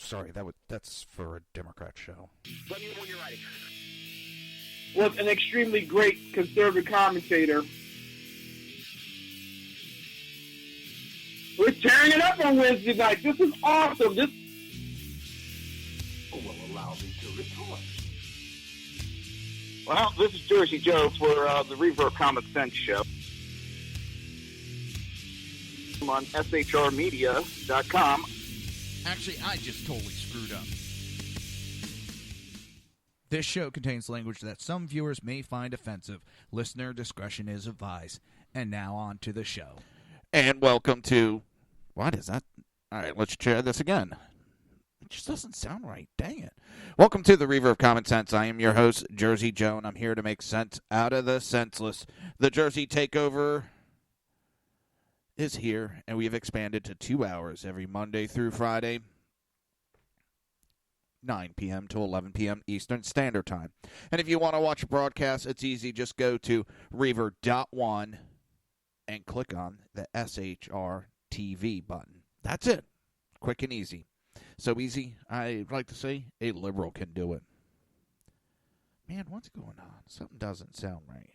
sorry, that's for a Democrat show. Let me know when you're ready. Was an extremely great conservative commentator. We're tearing it up on Wednesday night. This is awesome. This will allow me to retort. Well, this is Jersey Joe for the Reaver of Common Sense show. I'm on shrmedia.com. Actually, I just totally screwed up. This show contains language that some viewers may find offensive. Listener discretion is advised. And now on to the show. And welcome to... What is that? All right, let's try this again. It just doesn't sound right. Dang it. Welcome to the Reaver of Common Sense. I am your host, Jersey Joe, and I'm here to make sense out of the senseless. The Jersey Takeover is here, and we have expanded to 2 hours every Monday through Friday, 9 p.m. to 11 p.m. Eastern Standard Time. And if you want to watch a broadcast, it's easy. Just go to Reaver.one and click on the SHR TV button. That's it. Quick and easy. So easy, I'd like to say, a liberal can do it. Man, what's going on? Something doesn't sound right.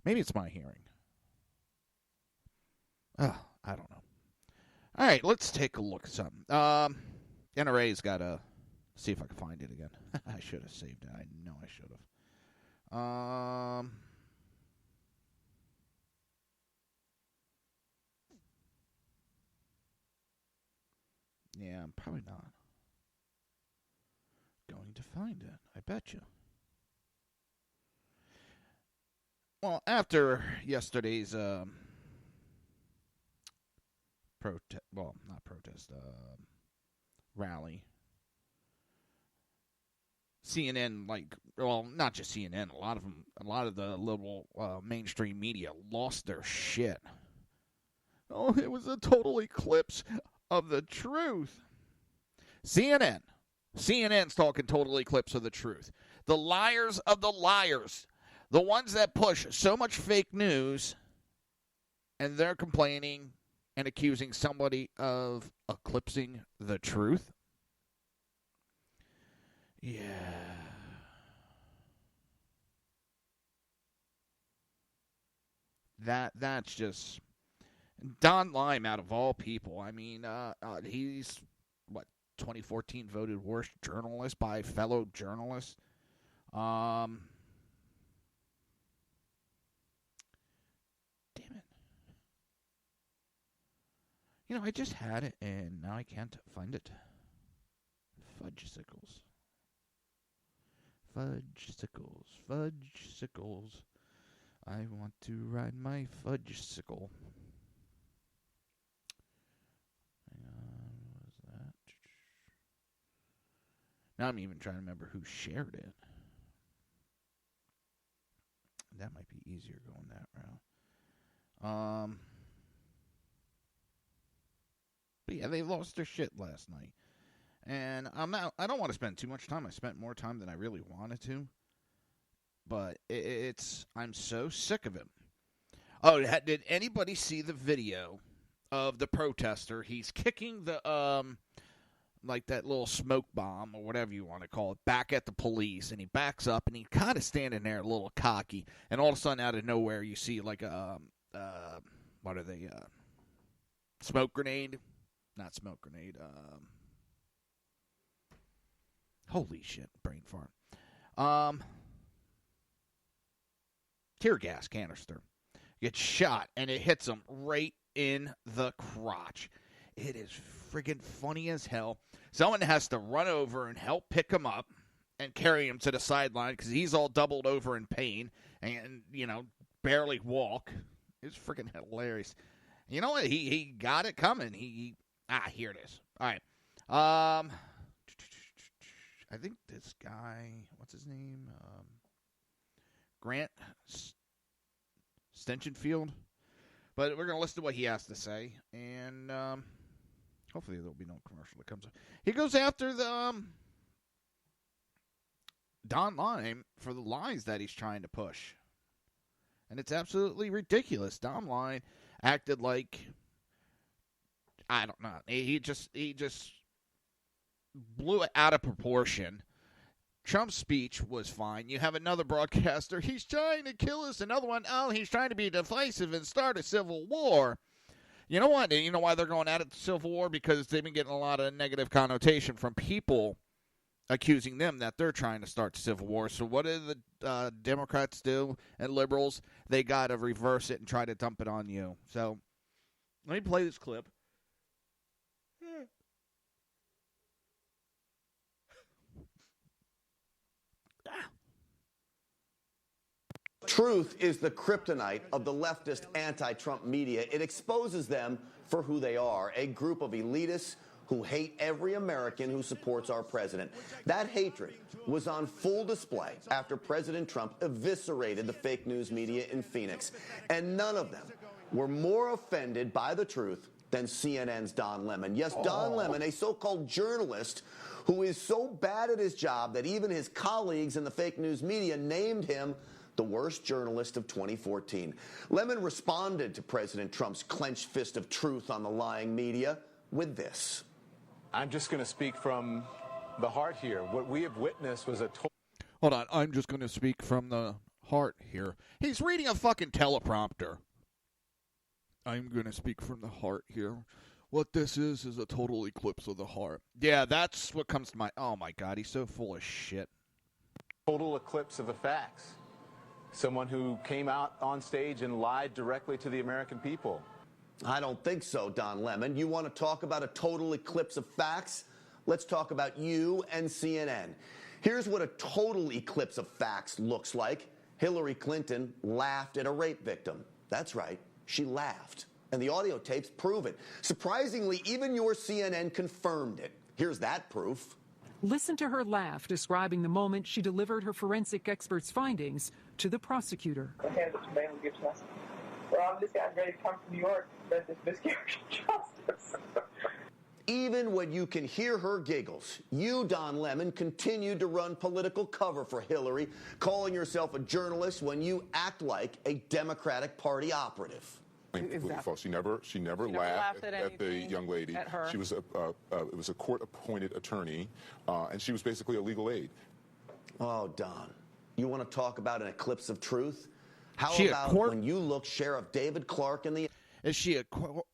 Maybe it's my hearing. Oh, I don't know. All right, let's take a look at something. NRA's got to see if I can find it again. I should have saved it. I know I should have. Yeah, I'm probably not going to find it. I bet you. Well, after yesterday's rally, CNN, not just CNN, a lot of the liberal mainstream media lost their shit. Oh, it was a total eclipse of the truth. CNN's talking total eclipse of the truth. The liars of the liars. The ones that push so much fake news, and they're complaining and accusing somebody of eclipsing the truth. Yeah. That's just... Don Lime, out of all people. I mean, he's, 2014 voted worst journalist by fellow journalists. Damn it. I just had it, and now I can't find it. Fudgesicles. I want to ride my fudgesicle. Now I'm even trying to remember who shared it. That might be easier going that route. But yeah, they lost their shit last night. And I don't want to spend too much time. I spent more time than I really wanted to. But I'm so sick of it. Oh, did anybody see the video of the protester? He's kicking the that little smoke bomb or whatever you want to call it back at the police, and he backs up and he's kind of standing there a little cocky, and all of a sudden out of nowhere you see what are they, smoke grenade, not smoke grenade, holy shit, brain fart, tear gas canister gets shot and it hits him right in the crotch. It is friggin' funny as hell. Someone has to run over and help pick him up and carry him to the sideline because he's all doubled over in pain and, barely walk. It's friggin' hilarious. You know what? He got it coming. Here it is. All right. I think this guy, what's his name? Grant Stenchenfield. But we're going to listen to what he has to say. And hopefully there'll be no commercial that comes up. He goes after the Don Lime for the lies that he's trying to push. And it's absolutely ridiculous. Don Lime acted like, I don't know. He just blew it out of proportion. Trump's speech was fine. You have another broadcaster, he's trying to kill us. Another one, oh, he's trying to be divisive and start a civil war. You know what? You know why they're going at it, the Civil War? Because they've been getting a lot of negative connotation from people accusing them that they're trying to start the Civil War. So what do the Democrats do and liberals? They got to reverse it and try to dump it on you. So let me play this clip. Truth is the kryptonite of the leftist anti-Trump media. It exposes them for who they are, a group of elitists who hate every American who supports our president. That hatred was on full display after President Trump eviscerated the fake news media in Phoenix. And none of them were more offended by the truth than CNN's Don Lemon. Yes, Don Lemon, a so-called journalist who is so bad at his job that even his colleagues in the fake news media named him the worst journalist of 2014. Lemon responded to President Trump's clenched fist of truth on the lying media with this. I'm just going to speak from the heart here. What we have witnessed was a total... Hold on, I'm just going to speak from the heart here. He's reading a fucking teleprompter. I'm going to speak from the heart here. What this is a total eclipse of the heart. Yeah, that's what comes to my... Oh, my God, he's so full of shit. Total eclipse of the facts. Someone who came out on stage and lied directly to the American people. I don't think so, Don Lemon. You want to talk about a total eclipse of facts? Let's talk about you and CNN. Here's what a total eclipse of facts looks like. Hillary Clinton laughed at a rape victim. That's right, she laughed. And the audio tapes prove it. Surprisingly, even your CNN confirmed it. Here's that proof. Listen to her laugh, describing the moment she delivered her forensic expert's findings to the prosecutor. Well, I'm just getting ready to come to New York to this miscarriage of justice. Even when you can hear her giggles, you, Don Lemon, continued to run political cover for Hillary, calling yourself a journalist when you act like a Democratic Party operative. Completely false. She never laughed at the young lady. At her. She was it was a court-appointed attorney, and she was basically a legal aid. Oh, Don, you want to talk about an eclipse of truth? How She a about court- when you look Sheriff David Clark in the Is she a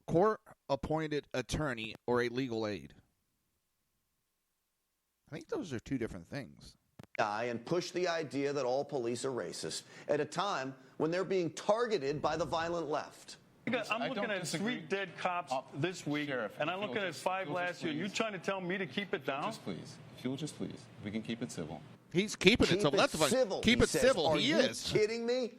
court-appointed attorney or a legal aid? I think those are two different things. eye and push the idea that all police are racist at a time when they're being targeted by the violent left? I'm looking at 3 dead cops this week, Sheriff, and I'm looking at 5 last year. You trying to tell me to keep it down? Just please. If you'll just please. We can keep it civil. He's keeping it civil. Keep That's it fine. civil. Keep he it says. civil. Are He you is. kidding me?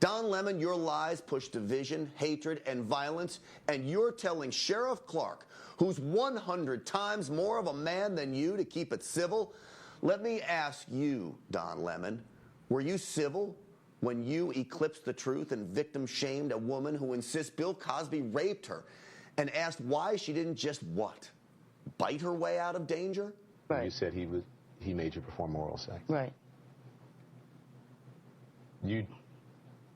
Don Lemon, your lies push division, hatred, and violence, and you're telling Sheriff Clark, who's 100 times more of a man than you, to keep it civil? Let me ask you, Don Lemon, were you civil when you eclipsed the truth and victim-shamed a woman who insists Bill Cosby raped her and asked why she didn't just what? Bite her way out of danger? Right. You said he made you perform oral sex. Right. You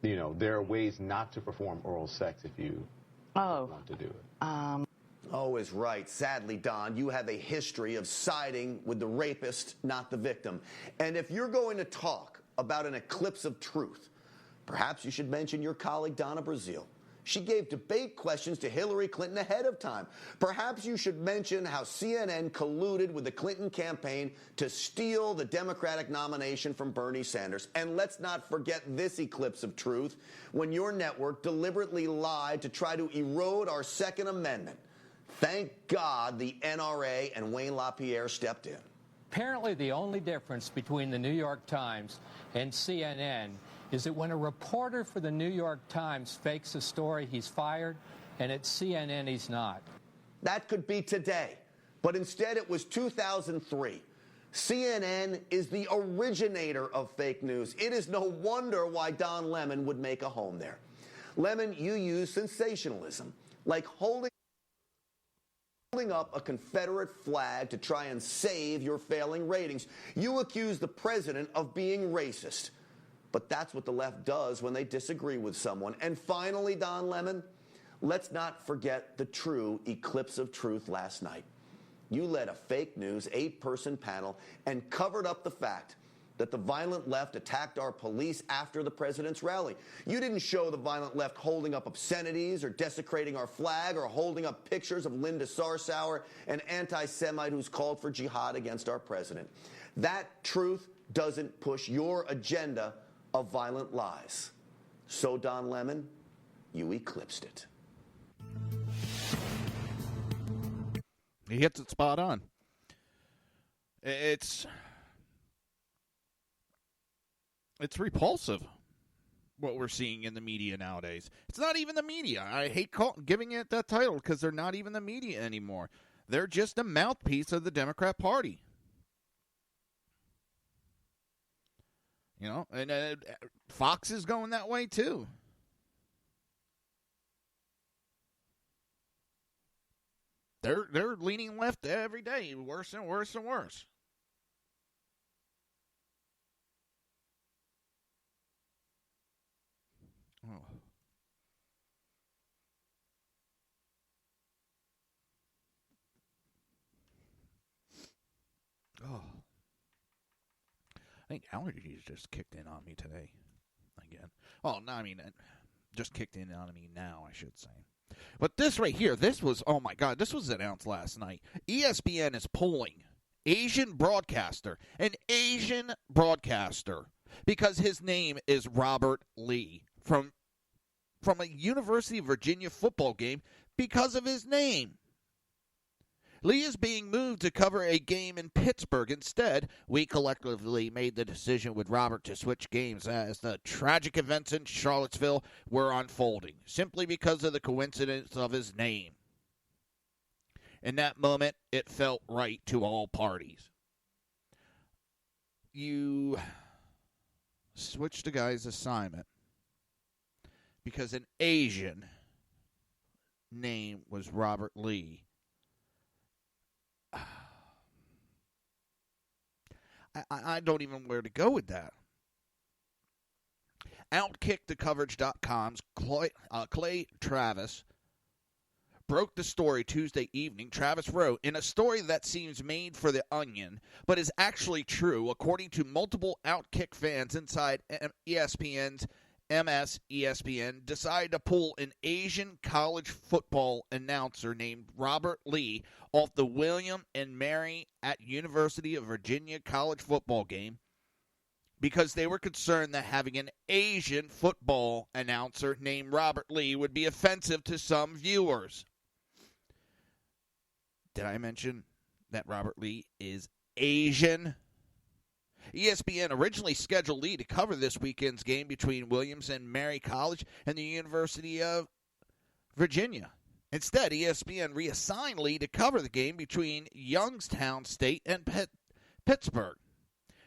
know, there are ways not to perform oral sex if you want to do it. Oh, is right. Sadly, Don, you have a history of siding with the rapist, not the victim. And if you're going to talk about an eclipse of truth, perhaps you should mention your colleague Donna Brazile. She gave debate questions to Hillary Clinton ahead of time. Perhaps you should mention how CNN colluded with the Clinton campaign to steal the Democratic nomination from Bernie Sanders. And let's not forget this eclipse of truth when your network deliberately lied to try to erode our Second Amendment. Thank God the NRA and Wayne LaPierre stepped in. Apparently the only difference between the New York Times and CNN is that when a reporter for the New York Times fakes a story, he's fired, and at CNN, he's not. That could be today, but instead it was 2003. CNN is the originator of fake news. It is no wonder why Don Lemon would make a home there. Lemon, you use sensationalism, like holding up a Confederate flag to try and save your failing ratings. You accuse the president of being racist. But that's what the left does when they disagree with someone. And finally, Don Lemon, let's not forget the true eclipse of truth last night. You led a fake news 8-person panel and covered up the fact that the violent left attacked our police after the president's rally. You didn't show the violent left holding up obscenities or desecrating our flag or holding up pictures of Linda Sarsour, an anti-Semite who's called for jihad against our president. That truth doesn't push your agenda of violent lies. So, Don Lemon, you eclipsed it. He hits it spot on. It's repulsive what we're seeing in the media nowadays. It's not even the media. I hate giving it that title because they're not even the media anymore. They're just a mouthpiece of the Democrat Party. You know, and Fox is going that way too. They're leaning left every day, worse and worse and worse. Oh. Oh. I think allergies just kicked in on me today. Again. Oh, no, I mean, just kicked in on me now, I should say. But this right here, this was, oh my God, this was announced last night. ESPN is pulling Asian broadcaster, an Asian broadcaster, because his name is Robert Lee from a University of Virginia football game because of his name. Lee is being moved to cover a game in Pittsburgh. Instead, we collectively made the decision with Robert to switch games as the tragic events in Charlottesville were unfolding, simply because of the coincidence of his name. In that moment, it felt right to all parties. You switched the guy's assignment because an Asian name was Robert Lee. I don't even know where to go with that. OutkickTheCoverage.com's Clay Travis broke the story Tuesday evening. Travis wrote, in a story that seems made for The Onion, but is actually true, according to multiple Outkick fans inside ESPN's MS ESPN, decided to pull an Asian college football announcer named Robert Lee off the William and Mary at University of Virginia college football game because they were concerned that having an Asian football announcer named Robert Lee would be offensive to some viewers. Did I mention that Robert Lee is Asian? ESPN originally scheduled Lee to cover this weekend's game between Williams and Mary College and the University of Virginia. Instead, ESPN reassigned Lee to cover the game between Youngstown State and Pittsburgh.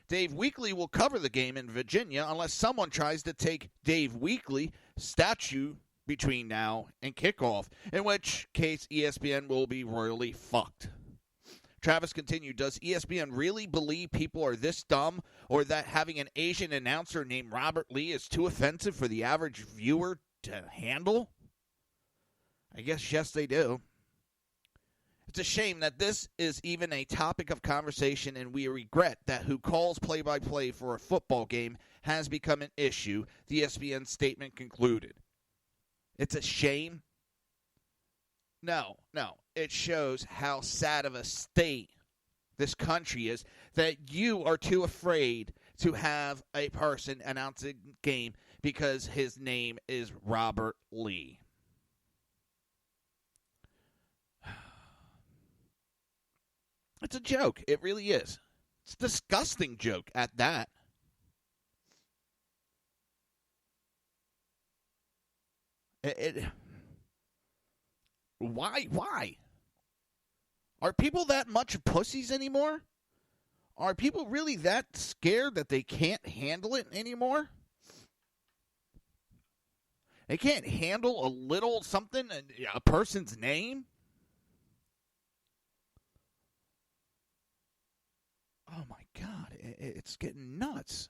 Dave Weekley will cover the game in Virginia unless someone tries to take Dave Weekley statue between now and kickoff, in which case ESPN will be royally fucked. Travis continued, does ESPN really believe people are this dumb, or that having an Asian announcer named Robert Lee is too offensive for the average viewer to handle? I guess yes, they do. It's a shame that this is even a topic of conversation, and we regret that who calls play-by-play for a football game has become an issue, the ESPN statement concluded. It's a shame? No. It shows how sad of a state this country is that you are too afraid to have a person announcing a game because his name is Robert Lee. It's a joke. It really is. It's a disgusting joke at that. Why? Are people that much pussies anymore? Are people really that scared that they can't handle it anymore? They can't handle a little something, a person's name? Oh my God, it's getting nuts.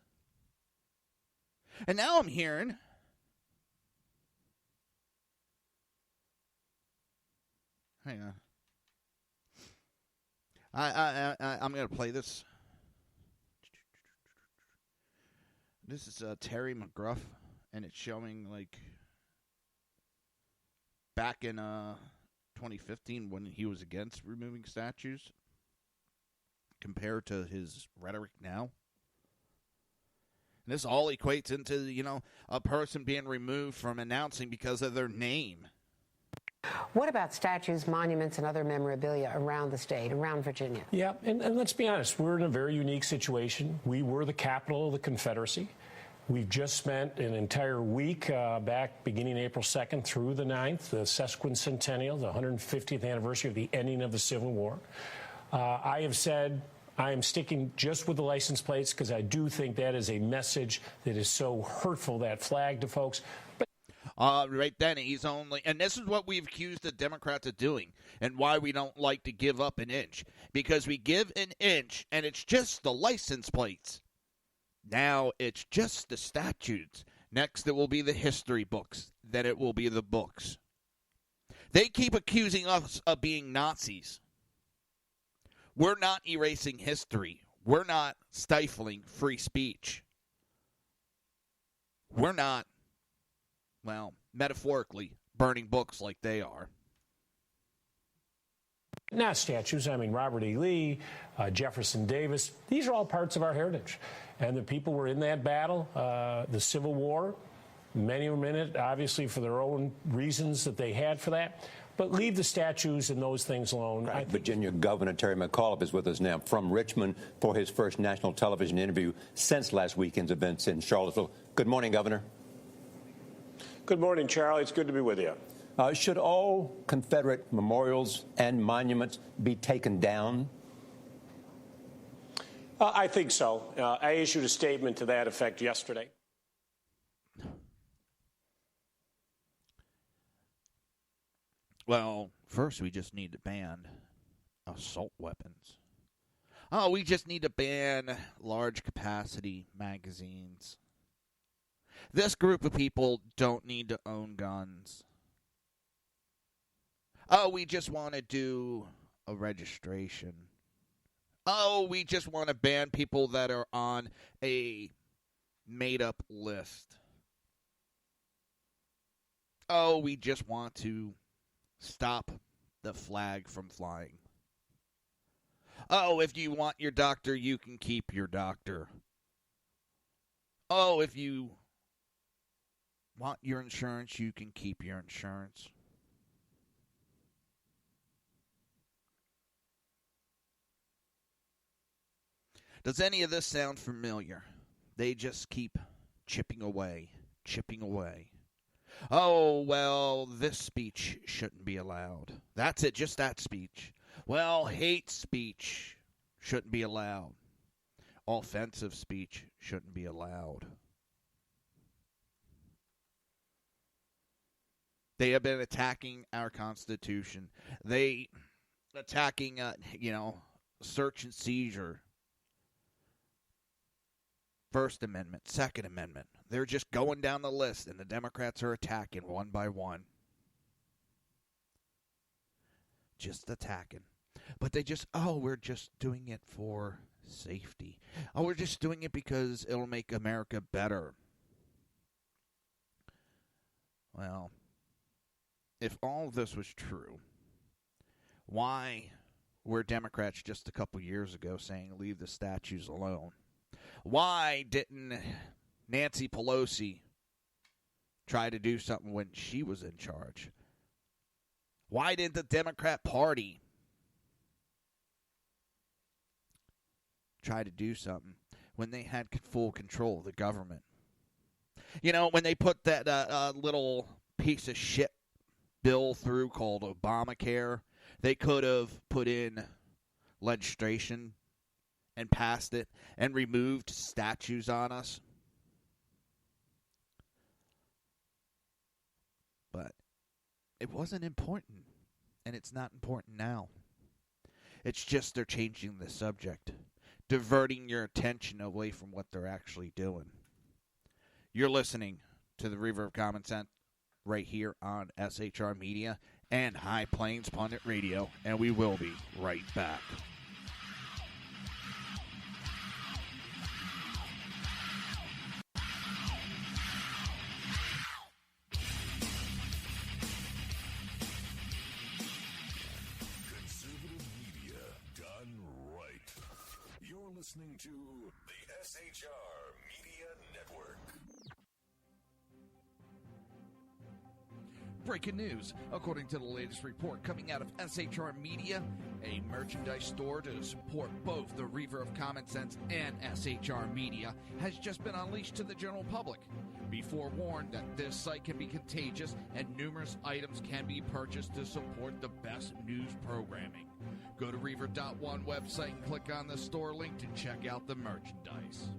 And now I'm hearing... Hang on. I'm going to play this. This is Terry McGruff, and it's showing, like, back in 2015 when he was against removing statues compared to his rhetoric now. And this all equates into, a person being removed from announcing because of their name. What about statues, monuments, and other memorabilia around the state, around Virginia? Yeah, and let's be honest, we're in a very unique situation. We were the capital of the Confederacy. We've just spent an entire week back beginning April 2nd through the 9th, the sesquicentennial, the 150th anniversary of the ending of the Civil War. I have said I am sticking just with the license plates because I do think that is a message that is so hurtful, that flag to folks. Right then, he's only, and this is what we've accused the Democrats of doing, and why we don't like to give up an inch. Because we give an inch, and it's just the license plates. Now it's just the statutes. Next, it will be the history books. Then it will be the books. They keep accusing us of being Nazis. We're not erasing history. We're not stifling free speech. We're not, well, metaphorically, burning books like they are. Not statues. I mean, Robert E. Lee, Jefferson Davis, these are all parts of our heritage. And the people were in that battle, the Civil War. Many were in it, obviously, for their own reasons that they had for that. But leave the statues and those things alone. Right. Virginia Governor Terry McAuliffe is with us now from Richmond for his first national television interview since last weekend's events in Charlottesville. Good morning, Governor. Good morning, Charlie. It's good to be with you. Should all Confederate memorials and monuments be taken down? I think so. I issued a statement to that effect yesterday. Well, first we just need to ban assault weapons. Oh, we just need to ban large capacity magazines. This group of people don't need to own guns. Oh, we just want to do a registration. Oh, we just want to ban people that are on a made-up list. Oh, we just want to stop the flag from flying. Oh, if you want your doctor, you can keep your doctor. Oh, if you want your insurance, you can keep your insurance. Does any of this sound familiar? They just keep chipping away, chipping away. Oh, well, this speech shouldn't be allowed. That's it, just that speech. Well, hate speech shouldn't be allowed. Offensive speech shouldn't be allowed. They have been attacking our Constitution. They attacking, search and seizure. First Amendment, Second Amendment. They're just going down the list, and the Democrats are attacking one by one. Just attacking. But they just, we're just doing it for safety. Oh, we're just doing it because it'll make America better. Well, if all of this was true, why were Democrats just a couple years ago saying leave the statues alone? Why didn't Nancy Pelosi try to do something when she was in charge? Why didn't the Democrat Party try to do something when they had full control of the government? You know, when they put that little piece of shit bill through called Obamacare, they could have put in legislation and passed it and removed statues on us. But it wasn't important, and it's not important now. It's just they're changing the subject, diverting your attention away from what they're actually doing. You're listening to the Reaver of Common Sense right here on SHR Media and High Plains Pundit Radio, and we will be right back. listening to the SHR Media Network. Breaking news. According to the latest report coming out of SHR Media, a merchandise store to support both the Reaver of Common Sense and SHR Media has just been unleashed to the general public. Be forewarned that this site can be contagious and numerous items can be purchased to support the best news programming. Go to Reaver.one website and click on the store link to check out the merchandise.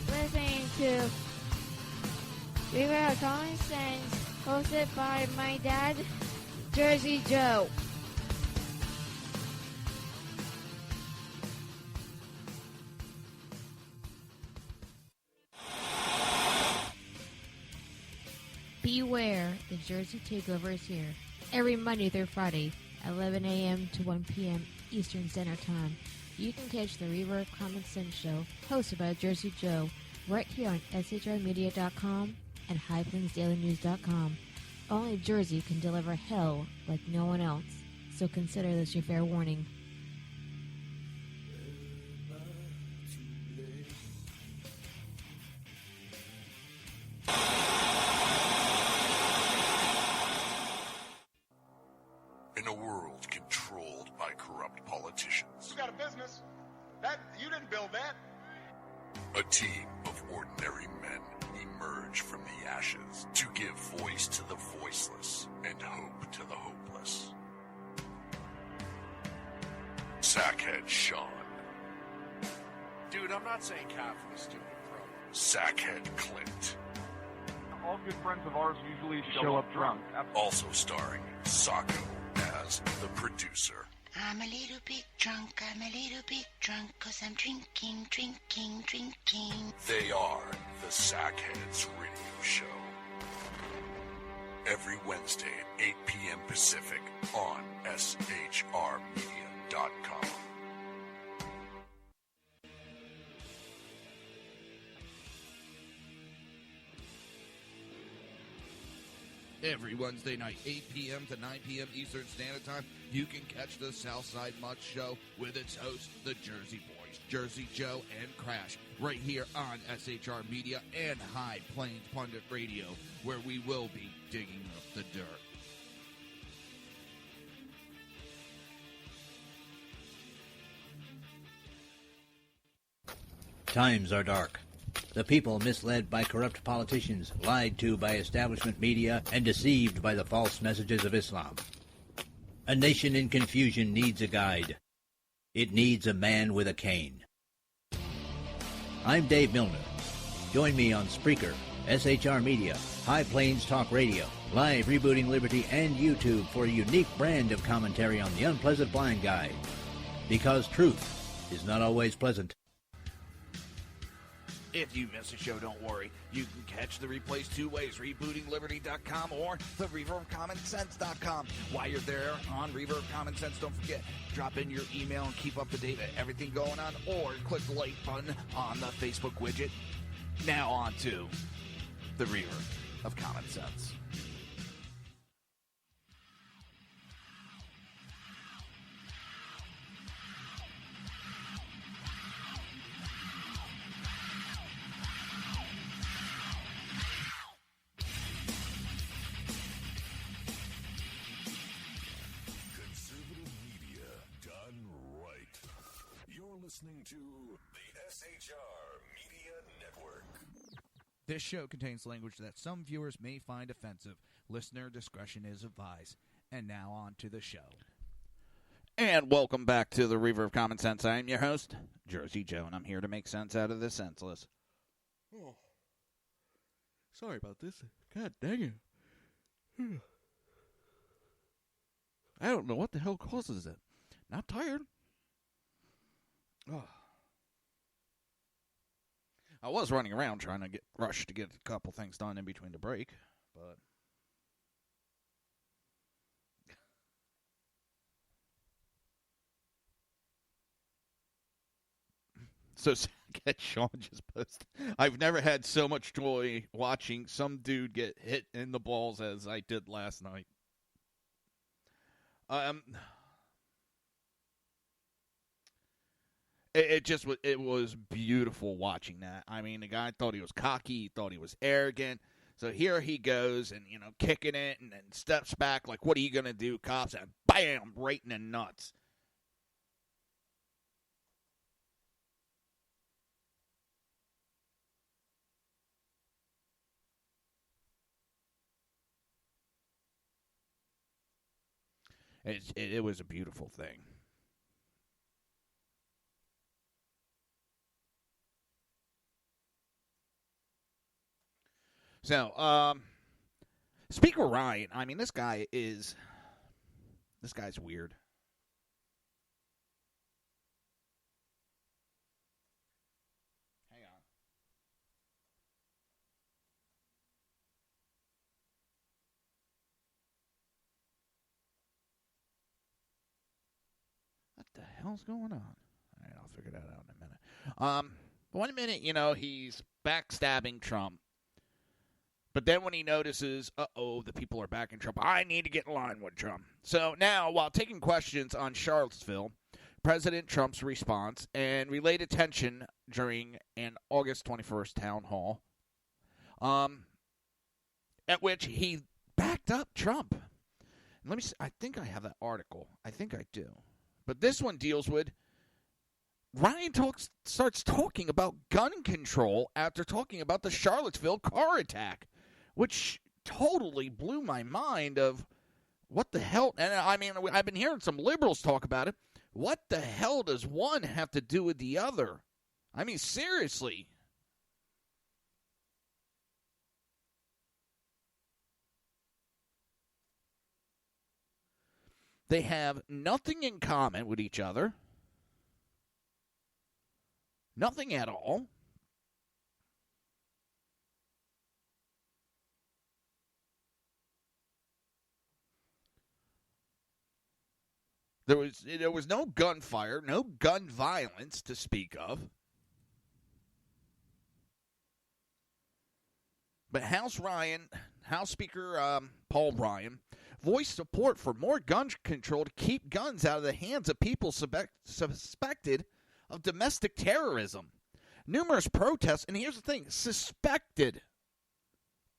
Listening to Reaver of Common Sense, hosted by my dad, Jersey Joe. Beware, the Jersey Takeover is here. Every Monday through Friday, 11 a.m. to 1 p.m. Eastern Standard Time. You can catch the Reaver of Common Sense show, hosted by Jersey Joe, right here on shrmedia.com and highplains.dailynews.com. Only Jersey can deliver hell like no one else, so consider this your fair warning. In a world controlled by corrupt politicians, You got a business. That you didn't build that. a team of ordinary men emerge from the ashes to give voice to the voiceless and hope to the hopeless. Sackhead Sean. Dude, I'm not saying cat for the stupid pro. Sackhead Clint. All good friends of ours usually show up drunk. Also starring Sacco as the producer. I'm a little bit drunk, cause I'm drinking. They are the Sackheads Radio Show. Every Wednesday at 8 p.m. Pacific on shrmedia.com. Every Wednesday night, 8 p.m. to 9 p.m. Eastern Standard Time, you can catch the Southside Mutt Show with its hosts, the Jersey Boys, Jersey Joe and Crash, right here on SHR Media and High Plains Pundit Radio, where we will be digging up the dirt. Times are dark. The people misled by corrupt politicians, lied to by establishment media, and deceived by the false messages of Islam. A nation in confusion needs a guide. It needs a man with a cane. I'm Dave Milner. Join me on Spreaker, SHR Media, High Plains Talk Radio, Live Rebooting Liberty, and YouTube for a unique brand of commentary on the unpleasant blind guide. Because truth is not always pleasant. If you miss a show, don't worry. You can catch the replays two ways, rebootingliberty.com or the reaverofcommonsense.com. While you're there on Reaver of Common Sense, don't forget, drop in your email and keep up to date with everything going on, or click the like button on the Facebook widget. Now on to the Reaver of Common Sense. Listening to the SHR Media Network. This show contains language that some viewers may find offensive. Listener discretion is advised. And now on to the show. And welcome back to the Reaver of Common Sense. I am your host, Jersey Joe, and I'm here to make sense out of the senseless. Oh, sorry about this. God dang it. I don't know what the hell causes it. Not tired. Oh. I was running around trying to rush to get a couple things done in between the break, but So get Sean just posted. I've never had so much joy watching some dude get hit in the balls as I did last night. It was beautiful watching that. I mean, the guy thought he was cocky, he thought he was arrogant. So here he goes and, kicking it and then steps back like, what are you going to do, cops? And bam, right in the nuts. It was a beautiful thing. So, Speaker Ryan, I mean, this guy's weird. Hang on. What the hell's going on? All right, I'll figure that out in a minute. 1 minute, he's backstabbing Trump. But then when he notices, the people are back in Trump, I need to get in line with Trump. So now, while taking questions on Charlottesville, President Trump's response and related tension during an August 21st town hall, at which he backed up Trump. And let me see, I think I have that article. I think I do. But this one deals with Ryan starts talking about gun control after talking about the Charlottesville car attack, which totally blew my mind of what the hell. And I mean, I've been hearing some liberals talk about it. What the hell does one have to do with the other? I mean, seriously. They have nothing in common with each other. Nothing at all. There was no gunfire, no gun violence to speak of. But House Speaker Paul Ryan voiced support for more gun control to keep guns out of the hands of people suspected of domestic terrorism. Numerous protests, and here's the thing, suspected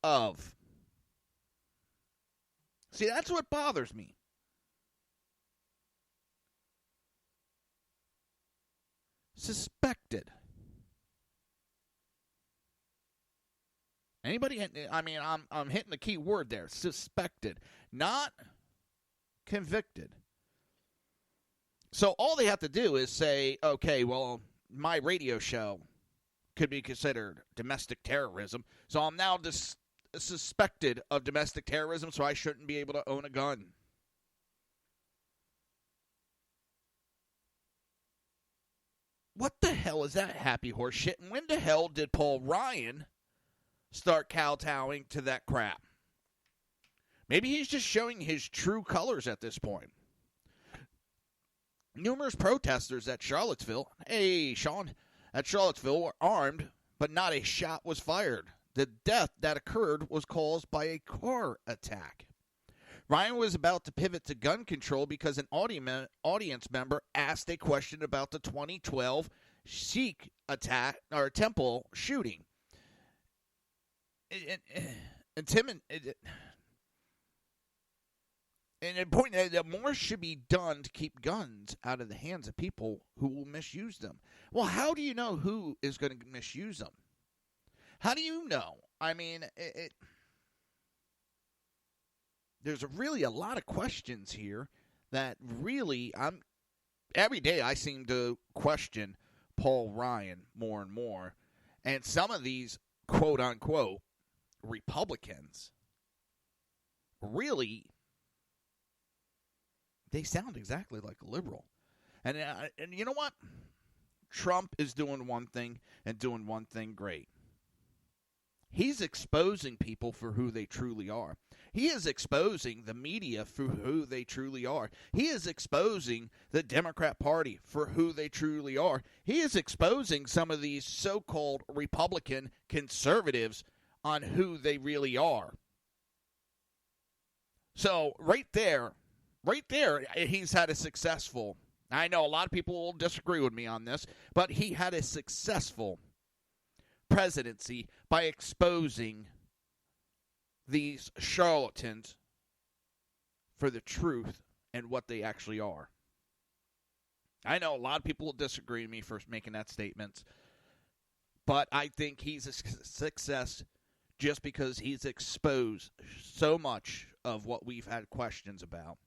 of. See, that's what bothers me. Suspected. Anybody? I mean, I'm hitting the key word there. Suspected, not convicted. So all they have to do is say, okay, well, my radio show could be considered domestic terrorism, so I'm now suspected of domestic terrorism, so I shouldn't be able to own a gun. What the hell is that happy horse shit? And when the hell did Paul Ryan start kowtowing to that crap? Maybe he's just showing his true colors at this point. Numerous protesters at Charlottesville, at Charlottesville were armed, but not a shot was fired. The death that occurred was caused by a car attack. Ryan was about to pivot to gun control because an audience member asked a question about the 2012 Sikh attack or temple shooting. And it pointed that more should be done to keep guns out of the hands of people who will misuse them. Well, how do you know who is going to misuse them? How do you know? I mean, there's really a lot of questions here that really every day I seem to question Paul Ryan more and more. And some of these quote unquote Republicans really, they sound exactly like a liberal. And you know what? Trump is doing one thing and doing one thing great. He's exposing people for who they truly are. He is exposing the media for who they truly are. He is exposing the Democrat Party for who they truly are. He is exposing some of these so-called Republican conservatives on who they really are. So right there, he's had a successful, I know a lot of people will disagree with me on this, but he had a successful presidency by exposing these charlatans for the truth and what they actually are. I know a lot of people will disagree with me for making that statement, but I think he's a success just because he's exposed so much of what we've had questions about.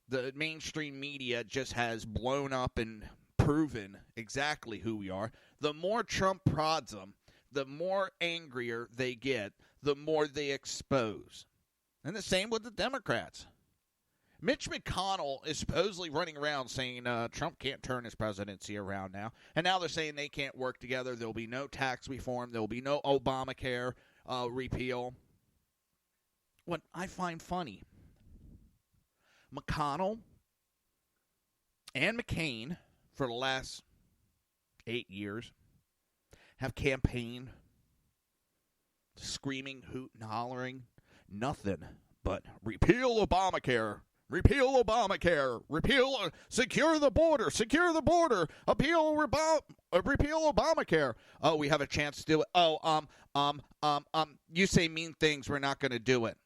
The mainstream media just has blown up and proven exactly who we are. The more Trump prods them, the more angrier they get, the more they expose. And the same with the Democrats. Mitch McConnell is supposedly running around saying Trump can't turn his presidency around now. And now they're saying they can't work together. There will be no tax reform. There will be no Obamacare repeal. What I find funny, McConnell and McCain, for the last 8 years, have campaigned, screaming, hooting, hollering, nothing but repeal Obamacare, repeal Obamacare, repeal, secure the border, repeal Obamacare. Oh, we have a chance to do it. Oh, you say mean things, we're not going to do it.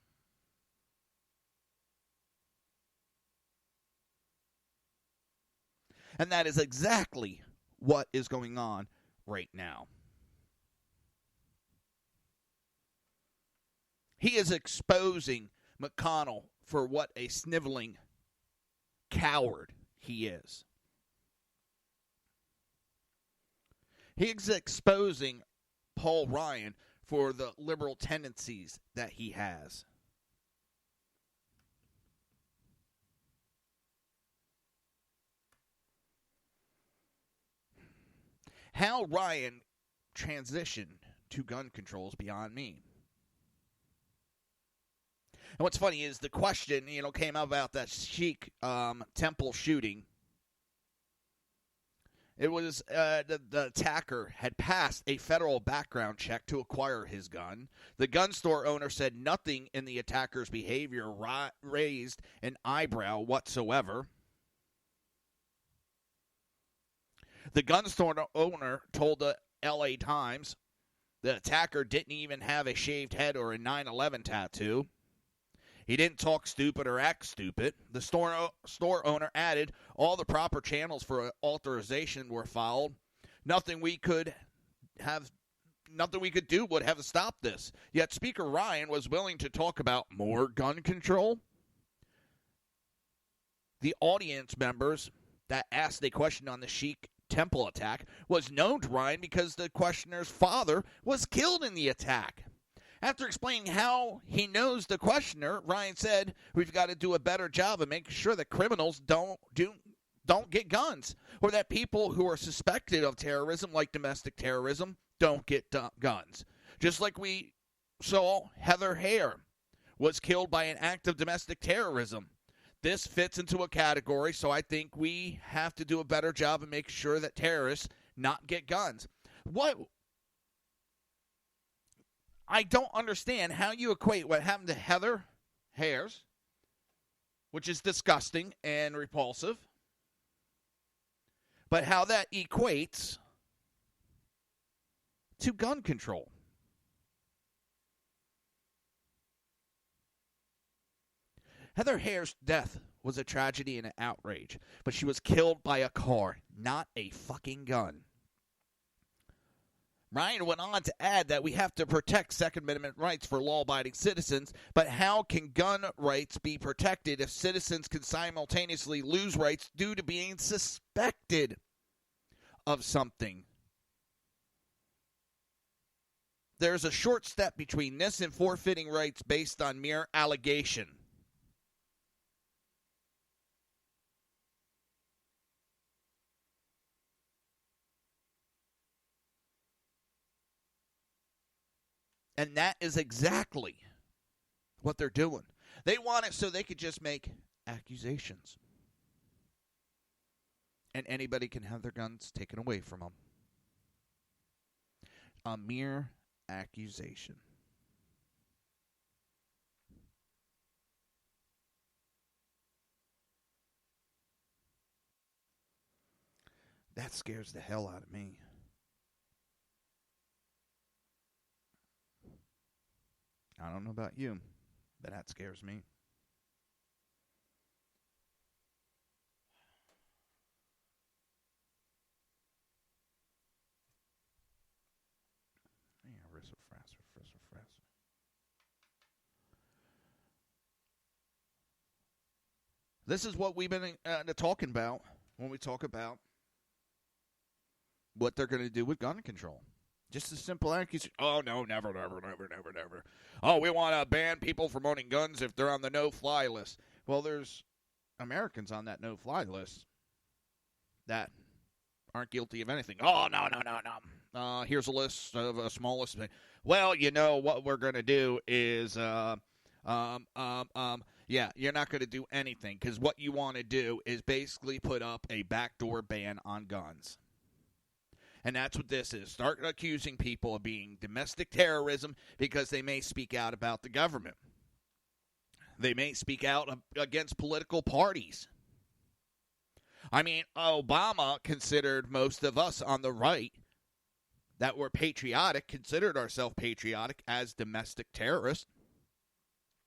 And that is exactly what is going on right now. He is exposing McConnell for what a sniveling coward he is. He is exposing Paul Ryan for the liberal tendencies that he has. How Ryan transitioned to gun control is beyond me. And what's funny is the question, came out about that Sikh temple shooting. It was the attacker had passed a federal background check to acquire his gun. The gun store owner said nothing in the attacker's behavior raised an eyebrow whatsoever. The gun store owner told the LA Times the attacker didn't even have a shaved head or a 9/11 tattoo. He didn't talk stupid or act stupid. The store owner added all the proper channels for authorization were followed. Nothing we could do would have stopped this. Yet Speaker Ryan was willing to talk about more gun control. The audience members that asked a question on the Sikh temple attack was known to Ryan because the questioner's father was killed in the attack. After explaining how he knows the questioner, Ryan said, "We've got to do a better job of making sure that criminals don't get guns, or that people who are suspected of terrorism, like domestic terrorism, don't get guns." Just like we saw Heather Heyer was killed by an act of domestic terrorism. This fits into a category, so I think we have to do a better job of making sure that terrorists not get guns. What? I don't understand how you equate what happened to Heather Heyer, which is disgusting and repulsive, but how that equates to gun control. Heather Heyer's death was a tragedy and an outrage, but she was killed by a car, not a fucking gun. Ryan went on to add that we have to protect Second Amendment rights for law-abiding citizens, but how can gun rights be protected if citizens can simultaneously lose rights due to being suspected of something? There's a short step between this and forfeiting rights based on mere allegation. And that is exactly what they're doing. They want it so they could just make accusations. And anybody can have their guns taken away from them. A mere accusation. That scares the hell out of me. I don't know about you, but that scares me. This is what we've been talking about when we talk about what they're going to do with gun control. Just a simple accusation. Oh, no, never. Oh, we want to ban people from owning guns if they're on the no-fly list. Well, there's Americans on that no-fly list that aren't guilty of anything. Oh, no. Here's a list of a small list. Well, you know what we're going to do is, yeah, you're not going to do anything because what you want to do is basically put up a backdoor ban on guns. And that's what this is. Start accusing people of being domestic terrorism because they may speak out about the government. They may speak out against political parties. I mean, Obama considered most of us on the right that were patriotic, considered ourselves patriotic as domestic terrorists.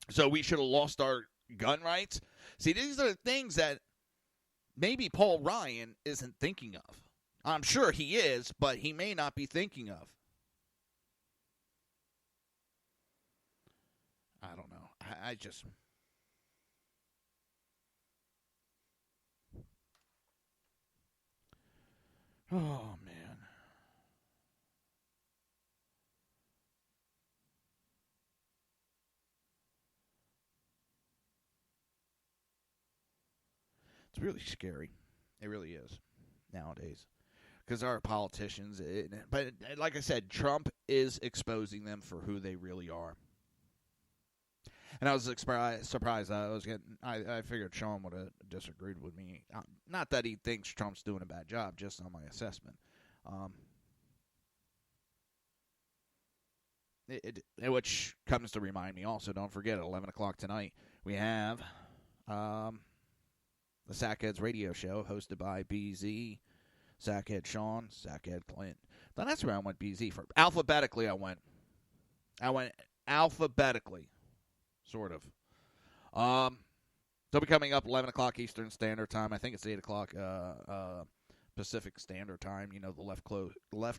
So we should have lost our gun rights. See, these are the things that maybe Paul Ryan isn't thinking of. I'm sure he is, but he may not be thinking of. I don't know. I just... Oh, man. It's really scary. It really is nowadays. Because our politicians, but like I said, Trump is exposing them for who they really are. And I was surprised. I figured Sean would have disagreed with me. Not that he thinks Trump's doing a bad job, just on my assessment. Which comes to remind me also, don't forget, at 11 o'clock tonight, we have the Sackheads radio show hosted by BZ, Sackhead Sean, Sackhead Clint. Then that's where I went BZ for. Alphabetically, I went alphabetically, sort of. They'll be coming up 11 o'clock Eastern Standard Time. I think it's 8 o'clock Pacific Standard Time. You know, the left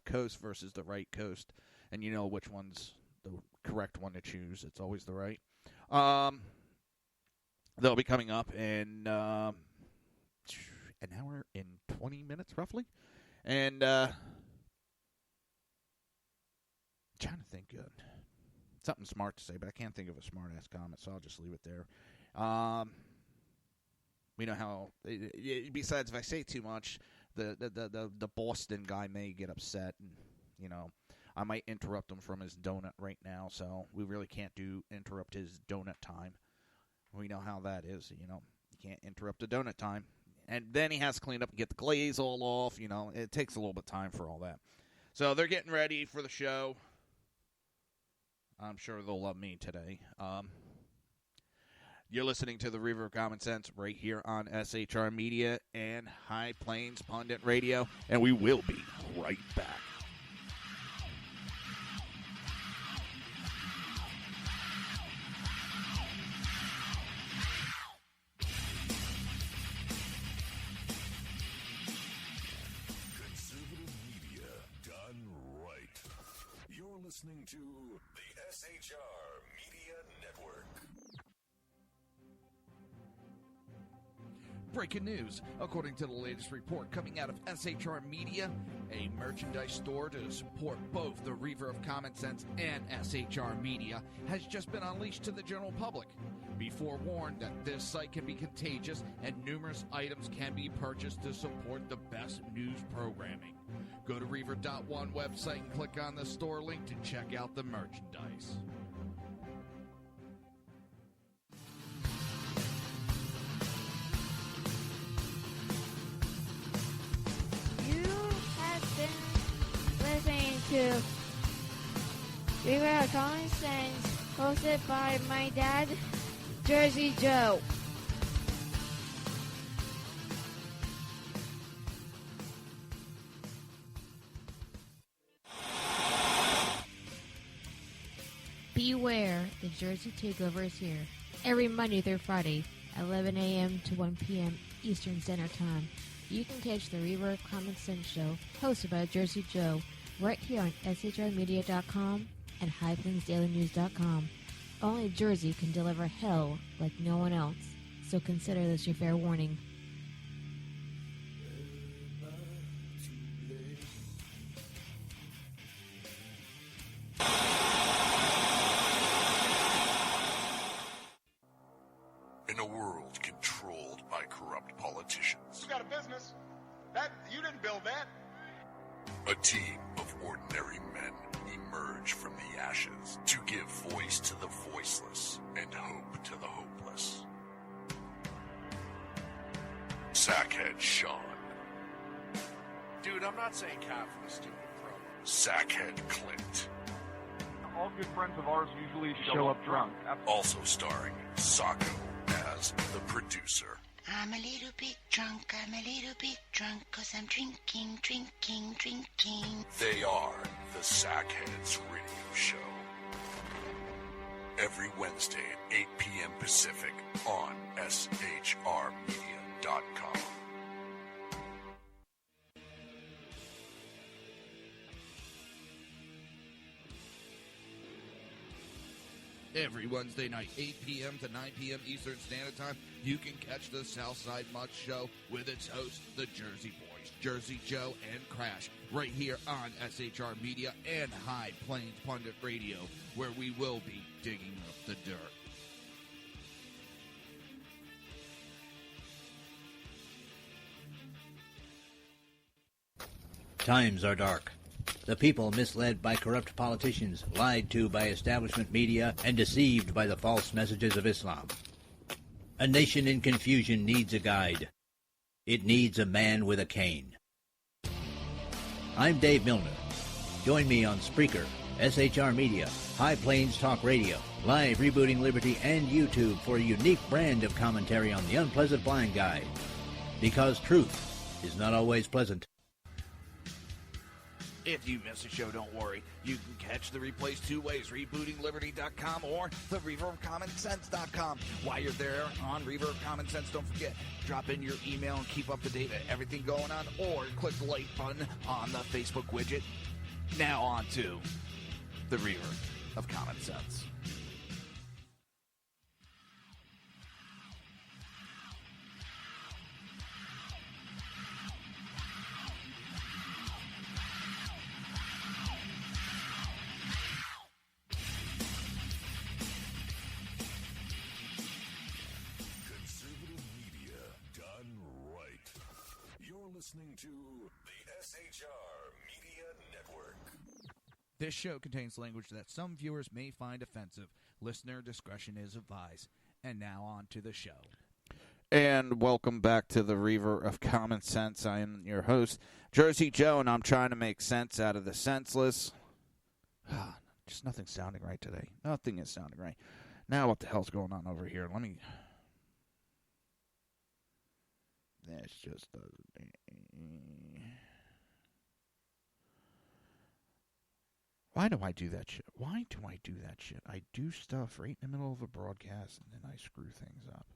coast versus the right coast. And you know which one's the correct one to choose. It's always the right. They'll be coming up in an hour and 20 minutes, roughly. And trying to think good. Something smart to say, but I can't think of a smart-ass comment, so I'll just leave it there. We know how, besides if I say too much, the Boston guy may get upset, and, you know, I might interrupt him from his donut right now, so we really can't interrupt his donut time. We know how that is, you know. You can't interrupt the donut time. And then he has to clean up and get the glaze all off, you know. It takes a little bit of time for all that. So they're getting ready for the show. I'm sure they'll love me today. You're listening to the Reaver of Common Sense right here on SHR Media and High Plains Pundit Radio, and we will be right back. Listening to the SHR Media Network. Breaking news. According to the latest report coming out of SHR Media, a merchandise store to support both the Reaver of Common Sense and SHR Media has just been unleashed to the general public. Be forewarned that this site can be contagious and numerous items can be purchased to support the best news programming. Go to Reaver.one website and click on the store link to check out the merchandise. You have been listening to Reaver of Common Sense, hosted by my dad, Jersey Joe. Beware, the Jersey Takeover is here. Every Monday through Friday, 11 a.m. to 1 p.m. Eastern Standard Time. You can catch the Reaver of Common Sense show, hosted by Jersey Joe, right here on shrmedia.com and highplainsdailynews.com. Only Jersey can deliver hell like no one else, so consider this your fair warning. In a world controlled by corrupt politicians, You got a business. That you didn't build that. a team of ordinary men emerge from the ashes to give voice to the voiceless and hope to the hopeless. Sackhead Sean, Dude, I'm not saying cop for the stupid pro. Sackhead Clint, All good friends of ours usually show up drunk. also starring Sacco as the producer. I'm a little bit drunk, I'm a little bit drunk, 'cause I'm drinking, drinking, drinking. They are the Sackheads Radio Show. Every Wednesday at 8 p.m. Pacific on shrmedia.com. Every Wednesday night, 8 p.m. to 9 p.m. Eastern Standard Time, you can catch the Southside Mutt Show with its hosts, the Jersey Boys, Jersey Joe and Crash, right here on SHR Media and High Plains Pundit Radio, where we will be digging up the dirt. Times are dark. The people misled by corrupt politicians, lied to by establishment media, and deceived by the false messages of Islam. A nation in confusion needs a guide. It needs a man with a cane. I'm Dave Milner. Join me on Spreaker, SHR Media, High Plains Talk Radio, Live Rebooting Liberty, and YouTube for a unique brand of commentary on the unpleasant blind guide. Because truth is not always pleasant. If you miss a show, don't worry. You can catch the replays two ways, rebootingliberty.com or the Reaver of Common Sense.com. While you're there on Reaver of Common Sense, don't forget, drop in your email and keep up to date with everything going on, or click the like button on the Facebook widget. Now on to the Reaver of Common Sense. Listening to the SHR Media Network. This show contains language that some viewers may find offensive. Listener discretion is advised. And now on to the show. And welcome back to the Reaver of Common Sense. I am your host, Jersey Joe, and I'm trying to make sense out of the senseless. Just nothing's sounding right today. Nothing is sounding right. Now what the hell's going on over here? Let me... This just doesn't... Why do I do that shit? Why do I do that shit? I do stuff right in the middle of a broadcast, and then I screw things up.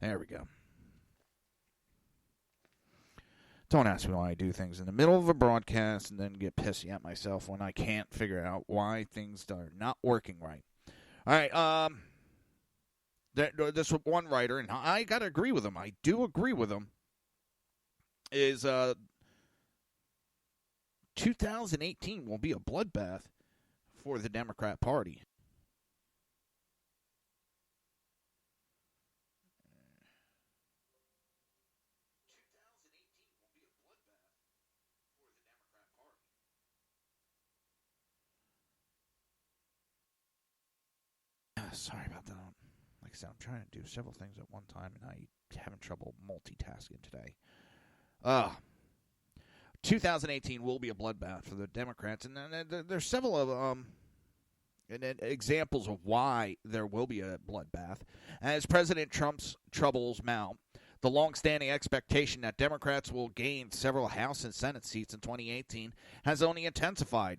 There we go. Don't ask me why I do things in the middle of a broadcast and then get pissy at myself when I can't figure out why things are not working right. All right, this one writer, and I got to agree with him. I do agree with him. Is 2018 will be a bloodbath for the Democrat Party. Sorry about that. Like I said, I'm trying to do several things at one time, and I'm having trouble multitasking today. 2018 will be a bloodbath for the Democrats, and there's several of examples of why there will be a bloodbath. As President Trump's troubles mount, the long-standing expectation that Democrats will gain several House and Senate seats in 2018 has only intensified.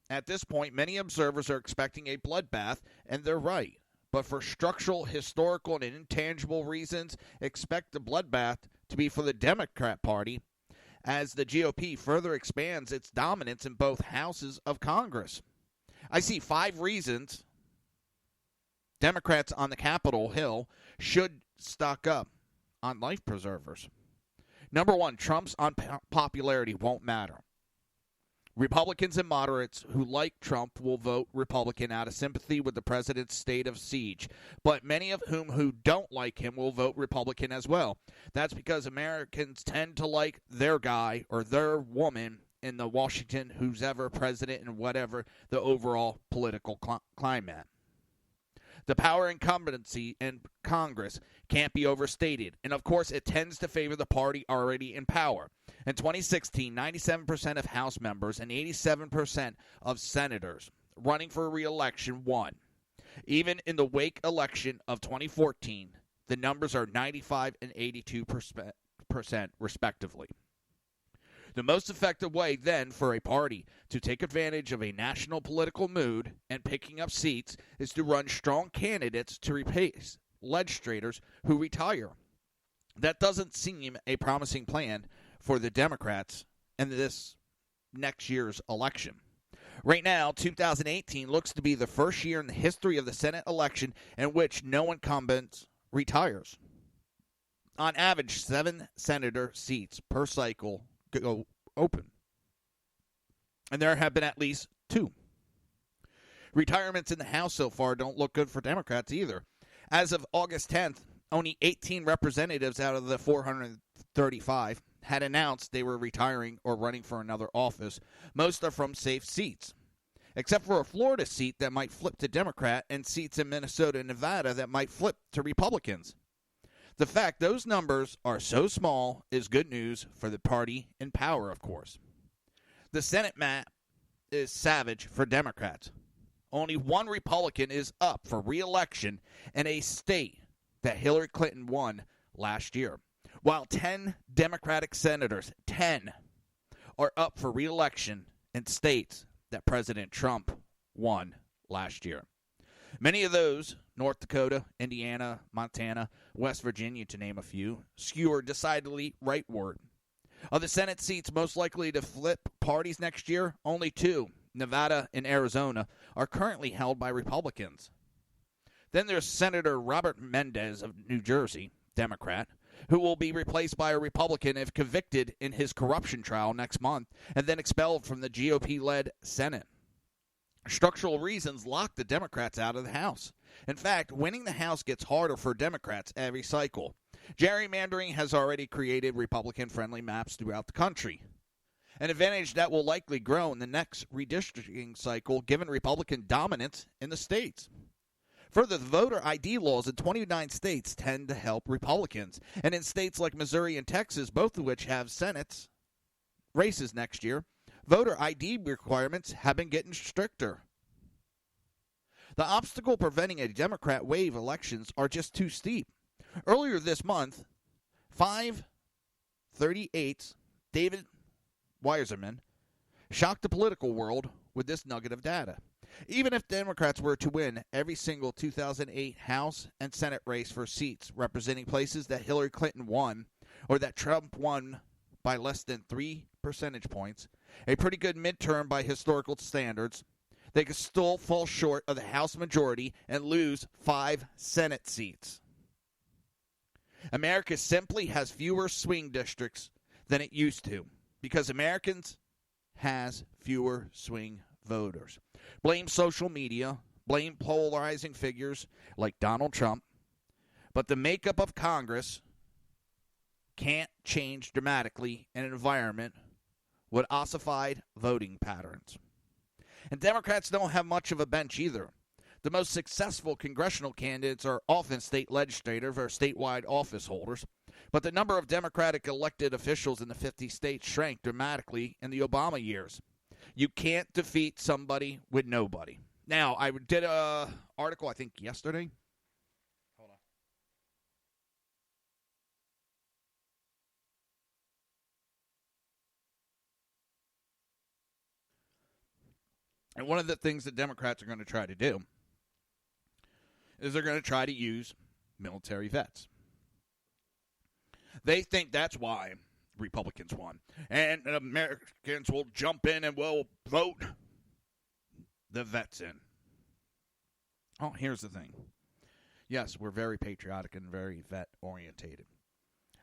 At this point, many observers are expecting a bloodbath, and they're right. But for structural, historical, and intangible reasons, expect the bloodbath to be for the Democrat Party as the GOP further expands its dominance in both houses of Congress. I see 5 reasons Democrats on the Capitol Hill should stock up on life preservers. Number 1, Trump's unpopularity won't matter. Republicans and moderates who like Trump will vote Republican out of sympathy with the president's state of siege, but many of who don't like him will vote Republican as well. That's because Americans tend to like their guy or their woman in the Washington, who's ever president and whatever the overall political climate. The power incumbency in Congress can't be overstated, and of course it tends to favor the party already in power. In 2016, 97% of House members and 87% of senators running for re-election won. Even in the wake election of 2014, the numbers are 95 and 82% respectively. The most effective way, then, for a party to take advantage of a national political mood and picking up seats is to run strong candidates to replace legislators who retire. That doesn't seem a promising plan for the Democrats in this next year's election. Right now, 2018 looks to be the first year in the history of the Senate election in which no incumbent retires. On average, 7 senator seats per cycle go open. And there have been at least 2. Retirements in the House so far don't look good for Democrats either. As of August 10th, only 18 representatives out of the 435 had announced they were retiring or running for another office. Most are from safe seats, except for a Florida seat that might flip to Democrat and seats in Minnesota and Nevada that might flip to Republicans. The fact those numbers are so small is good news for the party in power, of course. The Senate map is savage for Democrats. Only 1 Republican is up for re-election in a state that Hillary Clinton won last year, while 10 Democratic senators, 10, are up for re-election in states that President Trump won last year. Many of those, North Dakota, Indiana, Montana, West Virginia, to name a few, skewer decidedly rightward. Of the Senate seats most likely to flip parties next year, only 2, Nevada and Arizona, are currently held by Republicans. Then there's Senator Robert Mendez of New Jersey, Democrat, who will be replaced by a Republican if convicted in his corruption trial next month and then expelled from the GOP-led Senate. Structural reasons lock the Democrats out of the House. In fact, winning the House gets harder for Democrats every cycle. Gerrymandering has already created Republican-friendly maps throughout the country, an advantage that will likely grow in the next redistricting cycle given Republican dominance in the states. Further, the voter ID laws in 29 states tend to help Republicans, and in states like Missouri and Texas, both of which have Senate races next year, voter ID requirements have been getting stricter. The obstacle preventing a Democrat wave elections are just too steep. Earlier this month, 538's David Weiserman shocked the political world with this nugget of data. Even if Democrats were to win every single 2008 House and Senate race for seats representing places that Hillary Clinton won or that Trump won by less than 3 percentage points, a pretty good midterm by historical standards, they could still fall short of the House majority and lose 5 Senate seats. America simply has fewer swing districts than it used to because Americans has fewer swing voters. Blame social media, blame polarizing figures like Donald Trump, but the makeup of Congress can't change dramatically in an environment with ossified voting patterns. And Democrats don't have much of a bench either. The most successful congressional candidates are often state legislators or statewide office holders, but the number of Democratic elected officials in the 50 states shrank dramatically in the Obama years. You can't defeat somebody with nobody. Now, I did an article, I think, yesterday. Hold on. And one of the things that Democrats are going to try to do is they're going to try to use military vets. They think that's why Republicans won. And Americans will jump in and will vote the vets in. Oh, here's the thing. Yes, we're very patriotic and very vet-orientated.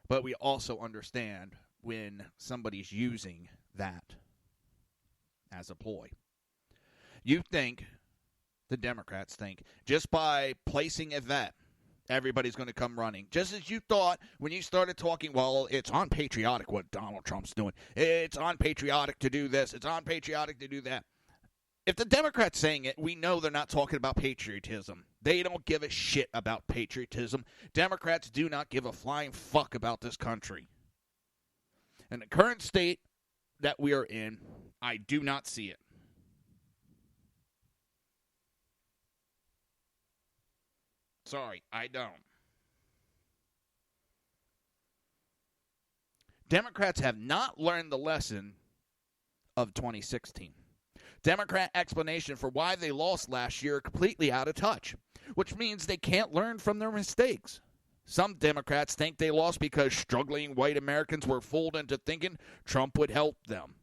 But we also understand when somebody's using that as a ploy. You think, the Democrats think, just by placing a vet, everybody's going to come running. Just as you thought when you started talking, well, it's unpatriotic what Donald Trump's doing. It's unpatriotic to do this. It's unpatriotic to do that. If the Democrats saying it, we know they're not talking about patriotism. They don't give a shit about patriotism. Democrats do not give a flying fuck about this country. In the current state that we are in, I do not see it. Sorry, I don't. Democrats have not learned the lesson of 2016. Democrat explanation for why they lost last year are completely out of touch, which means they can't learn from their mistakes. Some Democrats think they lost because struggling white Americans were fooled into thinking Trump would help them.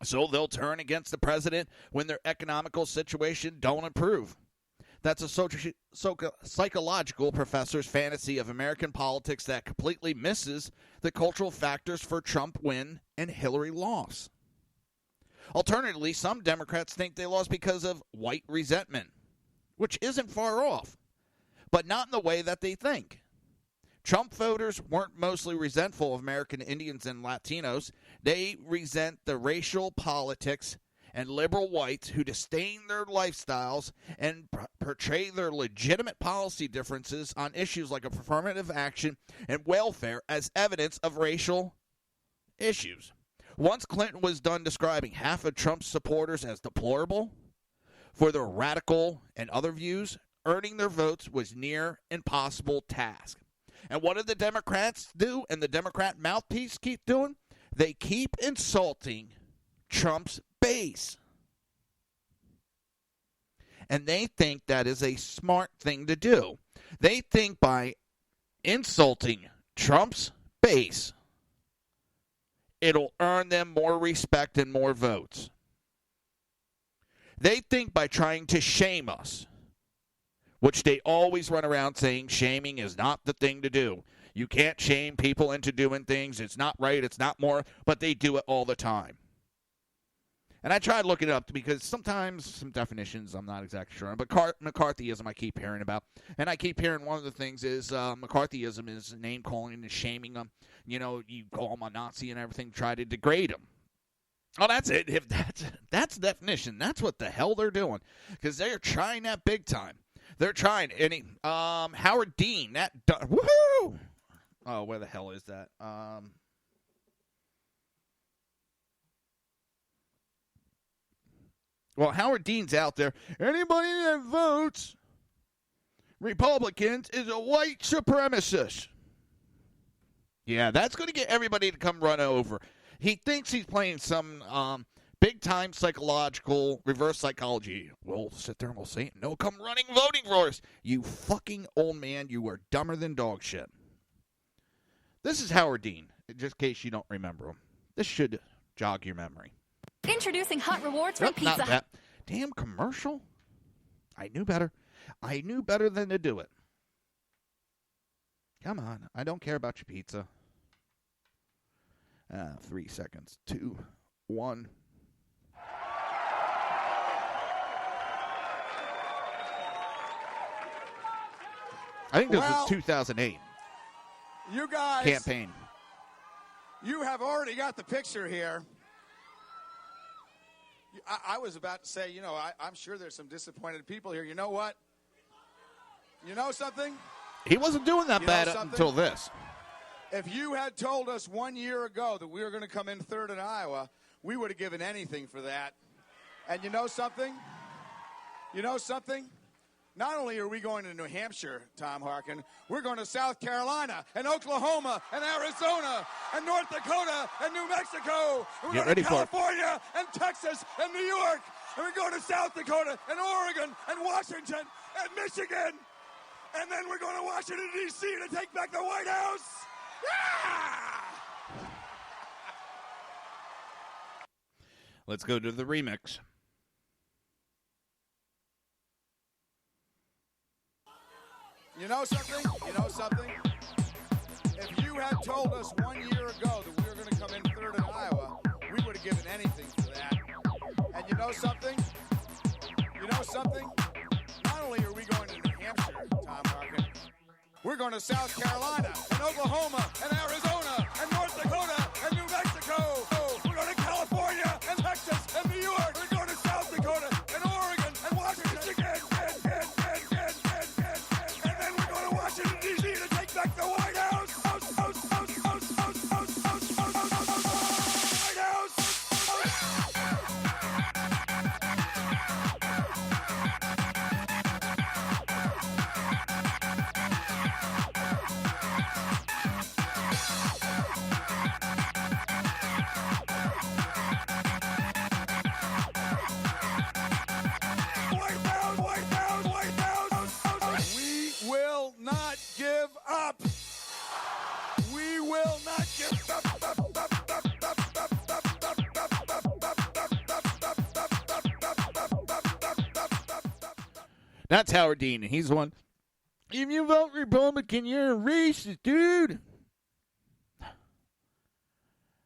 So they'll turn against the president when their economical situation don't improve. That's a psychological professor's fantasy of American politics that completely misses the cultural factors for Trump win and Hillary loss. Alternatively, some Democrats think they lost because of white resentment, which isn't far off, but not in the way that they think. Trump voters weren't mostly resentful of American Indians and Latinos. They resent the racial politics and liberal whites who disdain their lifestyles and portray their legitimate policy differences on issues like affirmative action and welfare as evidence of racial issues. Once Clinton was done describing half of Trump's supporters as deplorable for their radical and other views, earning their votes was near impossible task. And what did the Democrats do and the Democrat mouthpiece keep doing? They keep insulting Trump's base. And they think that is a smart thing to do. They think by insulting Trump's base, it'll earn them more respect and more votes. They think by trying to shame us, which they always run around saying shaming is not the thing to do. You can't shame people into doing things. It's not right. It's not more. But they do it all the time. And I tried looking it up because sometimes some definitions I'm not exactly sure on. But McCarthyism I keep hearing about. And I keep hearing one of the things is McCarthyism is name-calling and shaming them. You know, you call them a Nazi and everything, try to degrade them. Oh, that's it. If that's the definition. That's what the hell they're doing. Because they're trying that big time. They're trying. Any Howard Dean, woohoo! Oh, where the hell is that? Well, Howard Dean's out there. Anybody that votes Republicans is a white supremacist. Yeah, that's going to get everybody to come run over. He thinks he's playing some big-time psychological reverse psychology. We'll sit there and we'll say, no, come running voting for us. You fucking old man, you are dumber than dog shit. This is Howard Dean, just in case you don't remember him. This should jog your memory. Introducing Hot Rewards from Pizza Hut. Not that damn commercial. I knew better. I knew better than to do it. Come on. I don't care about your pizza. 3 seconds. 2, 1. I think this was 2008. You guys. Campaign. You have already got the picture here. I was about to say, I'm sure there's some disappointed people here. You know what? You know something? He wasn't doing that bad until this. If you had told us 1 year ago that we were going to come in third in Iowa, we would have given anything for that. And you know something? Not only are we going to New Hampshire, Tom Harkin, we're going to South Carolina and Oklahoma and Arizona and North Dakota and New Mexico. And we're going to California and Texas and New York. And we're going to South Dakota and Oregon and Washington and Michigan. And then we're going to Washington, D.C. to take back the White House. Yeah! Let's go to the remix. You know something? If you had told us 1 year ago that we were going to come in third in Iowa, we would have given anything for that. And you know something? Not only are we going to New Hampshire, Tom Harkin, we're going to South Carolina and Oklahoma and Arizona and North Dakota and New Mexico. We're going to California and Texas and New York. We're going to South Dakota and Oregon and Washington again. And then we're going to Washington, D.C. to take back the White House. We will not give up. We will not give up. That's Howard Dean. He's the one. If you vote Republican, you're a racist, dude.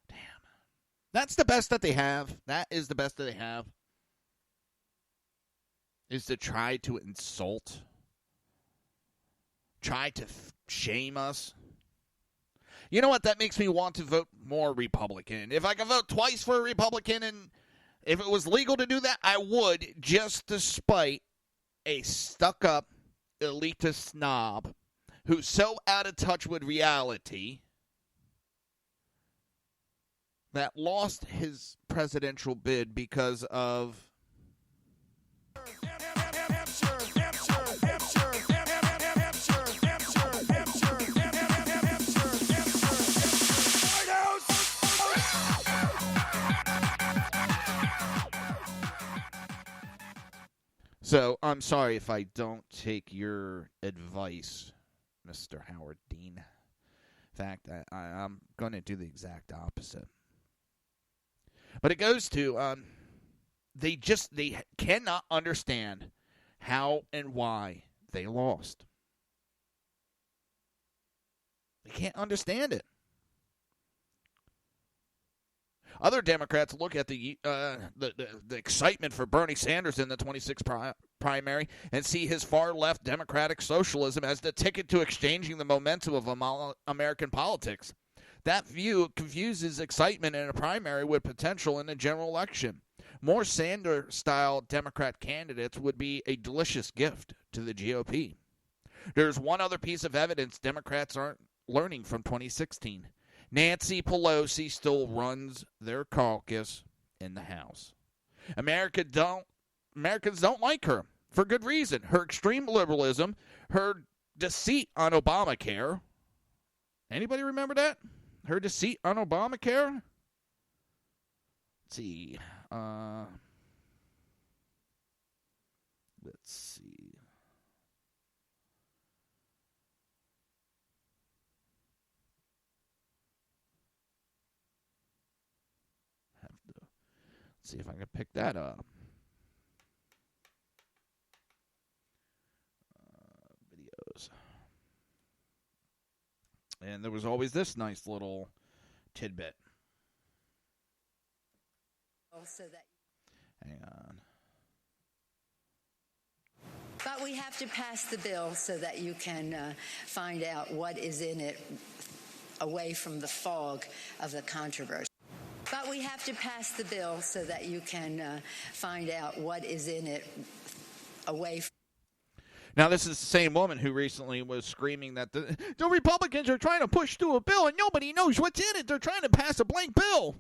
Damn. That's the best that they have. That is the best that they have. Is to try to insult. Try to shame us. You know what? That makes me want to vote more Republican. If I could vote twice for a Republican, and if it was legal to do that, I would, just to spite a stuck-up, elitist snob who's so out of touch with reality that lost his presidential bid because of So, I'm sorry if I don't take your advice, Mr. Howard Dean. In fact, I'm going to do the exact opposite. But it goes to, they cannot understand how and why they lost. They can't understand it. Other Democrats look at the excitement for Bernie Sanders in the 26th primary and see his far-left democratic socialism as the ticket to exchanging the momentum of American politics. That view confuses excitement in a primary with potential in a general election. More Sanders-style Democrat candidates would be a delicious gift to the GOP. There's one other piece of evidence Democrats aren't learning from 2016. Nancy Pelosi still runs their caucus in the House. Americans don't like her for good reason. Her extreme liberalism, her deceit on Obamacare. Anybody remember that? Her deceit on Obamacare? Let's see. Let's see. See if I can pick that up. Videos. And there was always this nice little tidbit. Hang on. But we have to pass the bill so that you can find out what is in it away from the fog of the controversy. But we have to pass the bill so that you can find out what is in it away from. Now, this is the same woman who recently was screaming that the Republicans are trying to push through a bill and nobody knows what's in it. They're trying to pass a blank bill.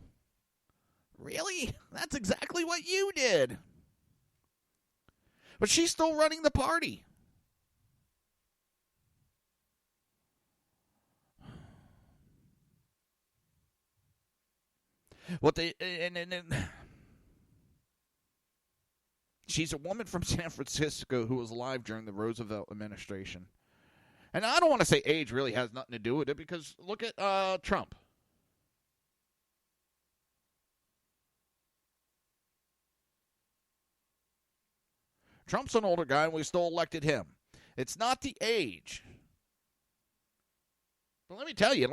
Really? That's exactly what you did. But she's still running the party. She's a woman from San Francisco who was alive during the Roosevelt administration. And I don't want to say age really has nothing to do with it because look at Trump. Trump's an older guy and we still elected him. It's not the age. But let me tell you.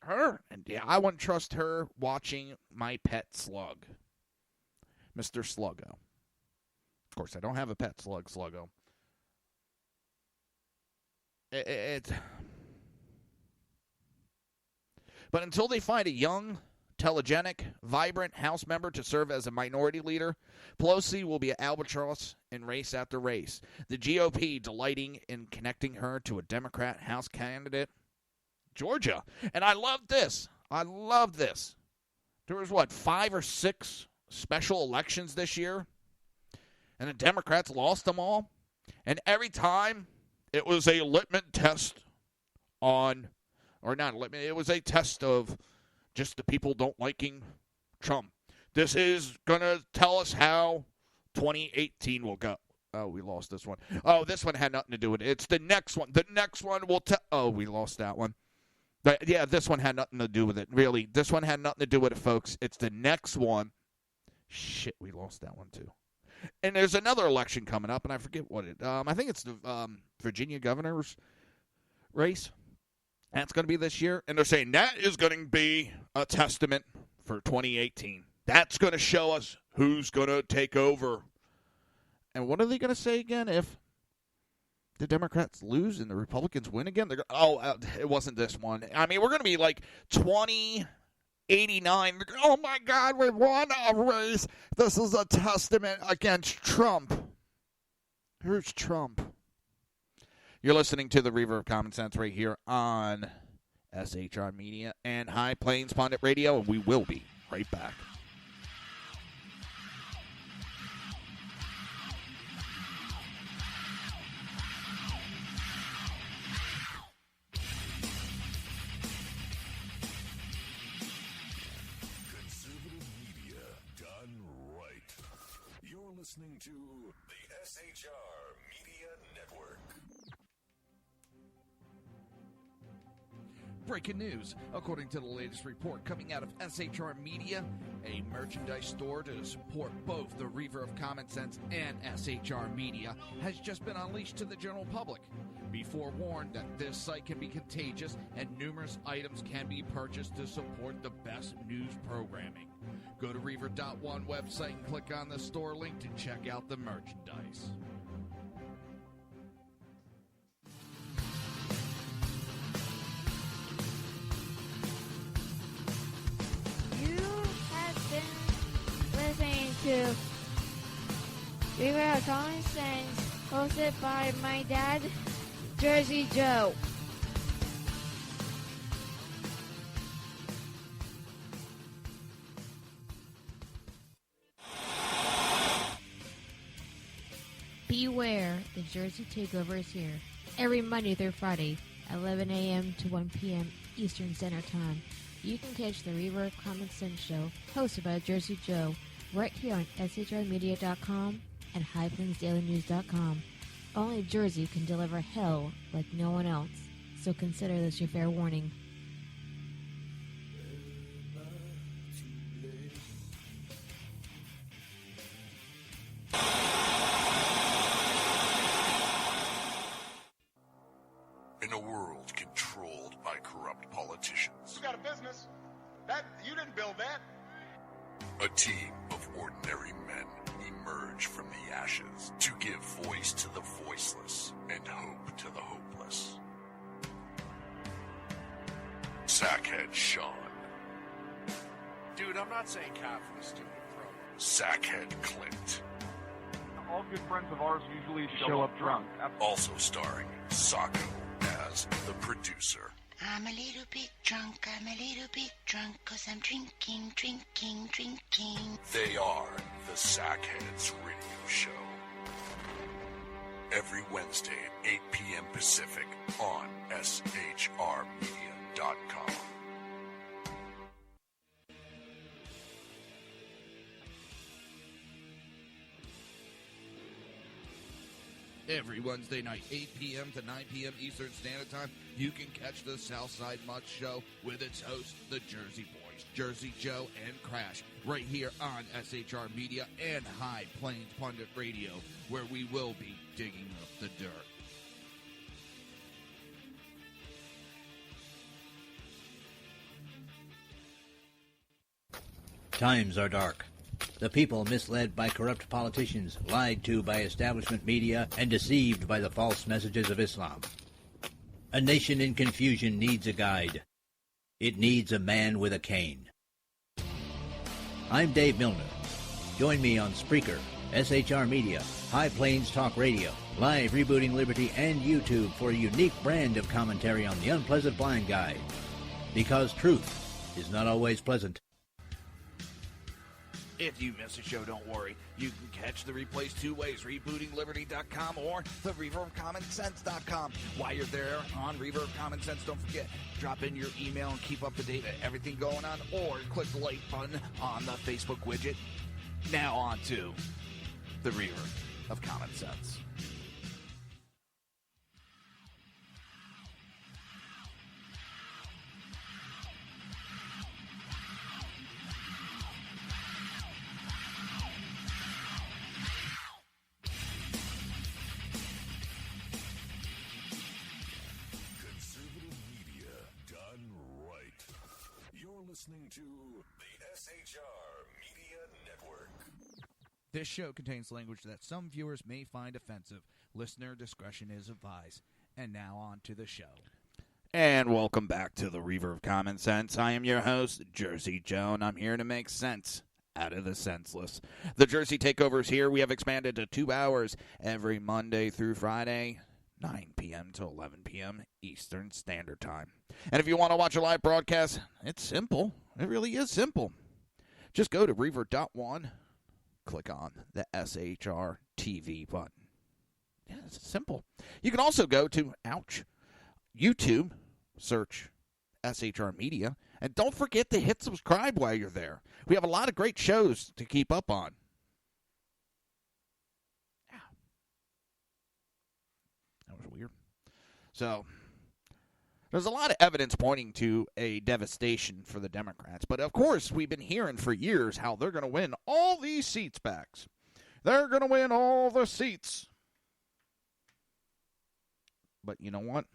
Her, and yeah, I wouldn't trust her watching my pet slug, Mr. Sluggo. Of course, I don't have a pet slug, Sluggo. But until they find a young, telegenic, vibrant House member to serve as a minority leader, Pelosi will be an albatross in race after race. The GOP delighting in connecting her to a Democrat House candidate. Georgia. And I love this. There was, 5 or 6 special elections this year? And the Democrats lost them all? And every time, it was a litmus test on, or not a litmus, it was a test of just the people don't liking Trump. This is going to tell us how 2018 will go. Oh, we lost this one. Oh, this one had nothing to do with it. It's the next one. The next one will tell. Oh, we lost that one. But yeah, this one had nothing to do with it. Really, this one had nothing to do with it, folks. It's the next one. Shit, we lost that one too. And there's another election coming up, and I forget what it. I think it's the Virginia governor's race. That's going to be this year, and they're saying that is going to be a testament for 2018. That's going to show us who's going to take over. And what are they going to say again if the Democrats lose and the Republicans win again? It wasn't this one. I mean, we're going to be like 2089. Oh, my God, we won a race. This is a testament against Trump. Who's Trump? You're listening to the Reaver of Common Sense right here on SHR Media and High Plains Pundit Radio, and we will be right back. Listening to the SHR Media Network. Breaking news. According to the latest report coming out of SHR Media, a merchandise store to support both the Reaver of Common Sense and SHR Media has just been unleashed to the general public. Be forewarned that this site can be contagious and numerous items can be purchased to support the best news programming. Go to Reaver.one website and click on the store link to check out the merchandise. You have been listening to Reaver of Common Sense, hosted by my dad, Jersey Joe. Beware, the Jersey Takeover is here. Every Monday through Friday, 11 a.m. to 1 p.m. Eastern Standard Time. You can catch the Reaver of Common Sense show, hosted by Jersey Joe, right here on SHRmedia.com and HighPlainsDailyNews.com. Only Jersey can deliver hell like no one else, so consider this your fair warning. In a world controlled by corrupt politicians, You got a business. You didn't build that. a team of ordinary men emerge from the ashes to give voice to the voiceless and hope to the hopeless. Sackhead Sean. Dude, I'm not saying cop for the stupid pro. Sackhead Clint. All good friends of ours usually show up drunk. Also starring Sacco as the producer. I'm a little bit drunk, I'm a little bit drunk, 'cause I'm drinking, drinking, drinking. They are the Sackheads Radio Show. Every Wednesday at 8 p.m. Pacific on shrmedia.com. Every Wednesday night, 8 p.m. to 9 p.m. Eastern Standard Time, you can catch the Southside Mutt Show with its host, the Jersey Boys, Jersey Joe and Crash, right here on SHR Media and High Plains Pundit Radio, where we will be digging up the dirt. Times are dark. The people misled by corrupt politicians, lied to by establishment media, and deceived by the false messages of Islam. A nation in confusion needs a guide. It needs a man with a cane. I'm Dave Milner. Join me on Spreaker, SHR Media, High Plains Talk Radio, Live Rebooting Liberty, and YouTube for a unique brand of commentary on the unpleasant blind guide. Because truth is not always pleasant. If you miss a show, don't worry. You can catch the replays two ways, rebootingliberty.com or the Reaver of Common Sense.com. While you're there on Reaver of Common Sense, don't forget, drop in your email and keep up to date with everything going on, or click the like button on the Facebook widget. Now on to the Reaver of Common Sense. Listening to the SHR Media Network. This show contains language that some viewers may find offensive. Listener discretion is advised. And now on to the show. And welcome back to the Reaver of Common Sense. I am your host, Jersey Joe, and I'm here to make sense out of the senseless. The Jersey Takeover is here. We have expanded to 2 hours every Monday through Friday, 9 p.m. to 11 p.m. Eastern Standard Time. And if you want to watch a live broadcast, it's simple. It really is simple. Just go to Reaver.one, click on the SHR TV button. Yeah, it's simple. You can also go to, YouTube, search SHR Media, and don't forget to hit subscribe while you're there. We have a lot of great shows to keep up on. That was weird. So, there's a lot of evidence pointing to a devastation for the Democrats. But, of course, we've been hearing for years how they're going to win all these seats back. They're going to win all the seats. But you know what?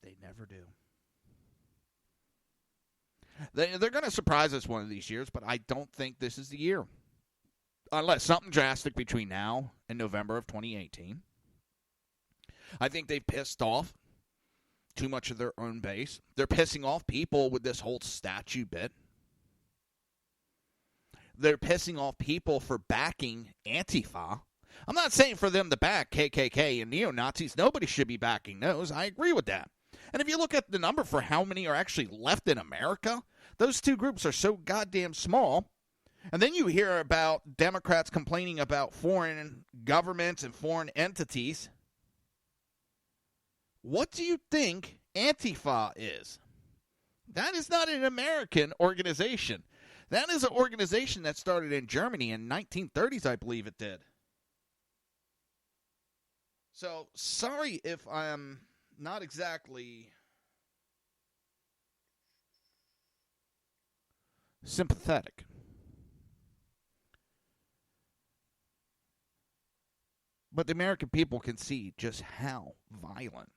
They never do. They're going to surprise us one of these years, but I don't think this is the year. Unless something drastic between now and November of 2018. I think they've pissed off too much of their own base. They're pissing off people with this whole statue bit. They're pissing off people for backing Antifa. I'm not saying for them to back KKK and neo-Nazis. Nobody should be backing those. I agree with that. And if you look at the number for how many are actually left in America, those two groups are so goddamn small. And then you hear about Democrats complaining about foreign governments and foreign entities. What do you think Antifa is? That is not an American organization. That is an organization that started in Germany in 1930s, I believe it did. So, sorry if I'm not exactly sympathetic. But the American people can see just how violent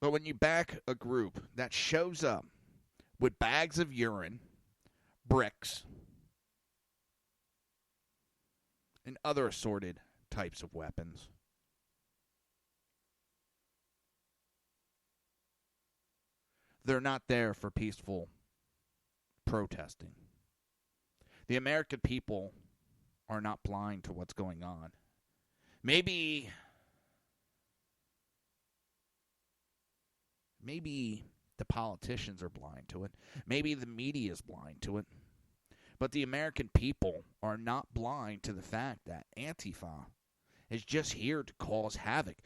But when you back a group that shows up with bags of urine, bricks, and other assorted types of weapons, they're not there for peaceful protesting. The American people are not blind to what's going on. Maybe the politicians are blind to it. Maybe the media is blind to it. But the American people are not blind to the fact that Antifa is just here to cause havoc.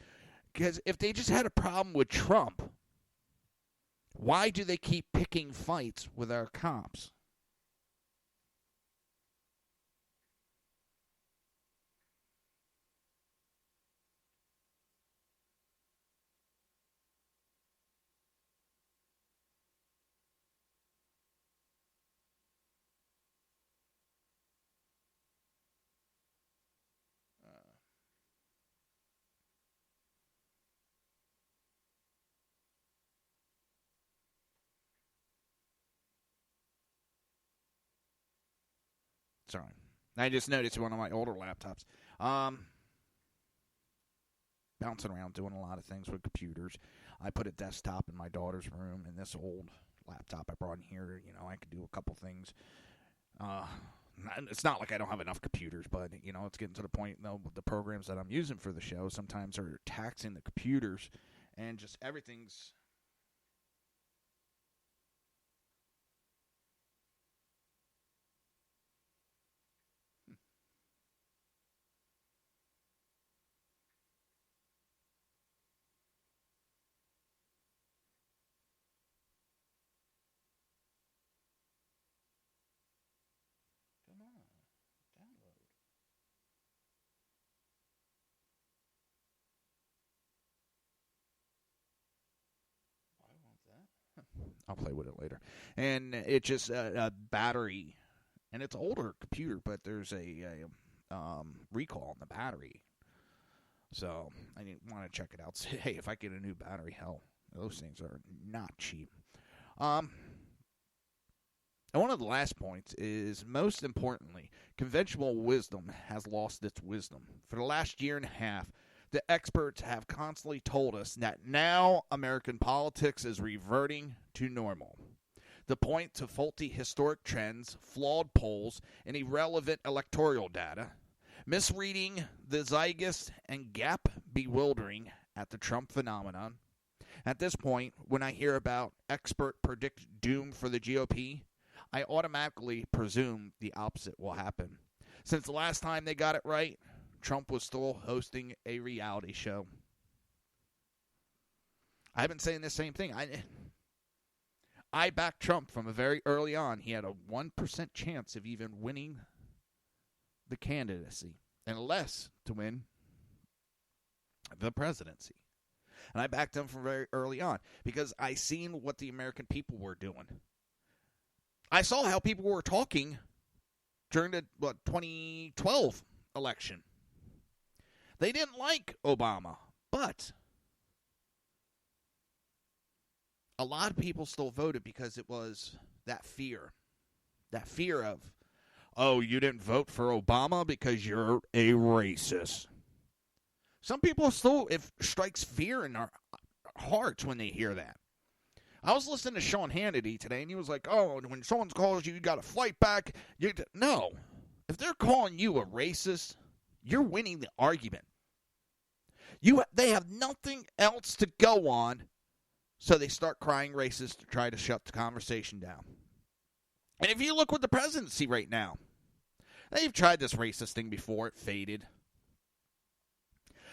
Because if they just had a problem with Trump, why do they keep picking fights with our cops? Sorry. I just noticed one of my older laptops. Bouncing around doing a lot of things with computers. I put a desktop in my daughter's room, and this old laptop I brought in here, I could do a couple things. It's not like I don't have enough computers, but, it's getting to the point, the programs that I'm using for the show sometimes are taxing the computers, and just everything's... I'll play with it later. And it's just a battery, and it's an older computer, but there's a recall on the battery. So I want to check it out. Say, hey, if I get a new battery, hell, those things are not cheap. And one of the last points is, most importantly, conventional wisdom has lost its wisdom. For the last year and a half, the experts have constantly told us that now American politics is reverting to normal. The point to faulty historic trends, flawed polls, and irrelevant electoral data, misreading the zeitgeist, and gap bewildering at the Trump phenomenon. At this point, when I hear about expert predict doom for the GOP, I automatically presume the opposite will happen. Since the last time they got it right, Trump was still hosting a reality show. I've been saying the same thing. I backed Trump from very early on. He had a 1% chance of even winning the candidacy, and less to win the presidency. And I backed him from very early on because I seen what the American people were doing. I saw how people were talking during the 2012 election. They didn't like Obama, but a lot of people still voted because it was that fear of, oh, you didn't vote for Obama because you're a racist. Some people still, it strikes fear in their hearts when they hear that. I was listening to Sean Hannity today, and he was like, oh, when someone calls you, you got to fight back. No. If they're calling you a racist, you're winning the argument. They have nothing else to go on, so they start crying racist to try to shut the conversation down. And if you look with the presidency right now, they've tried this racist thing before. It faded.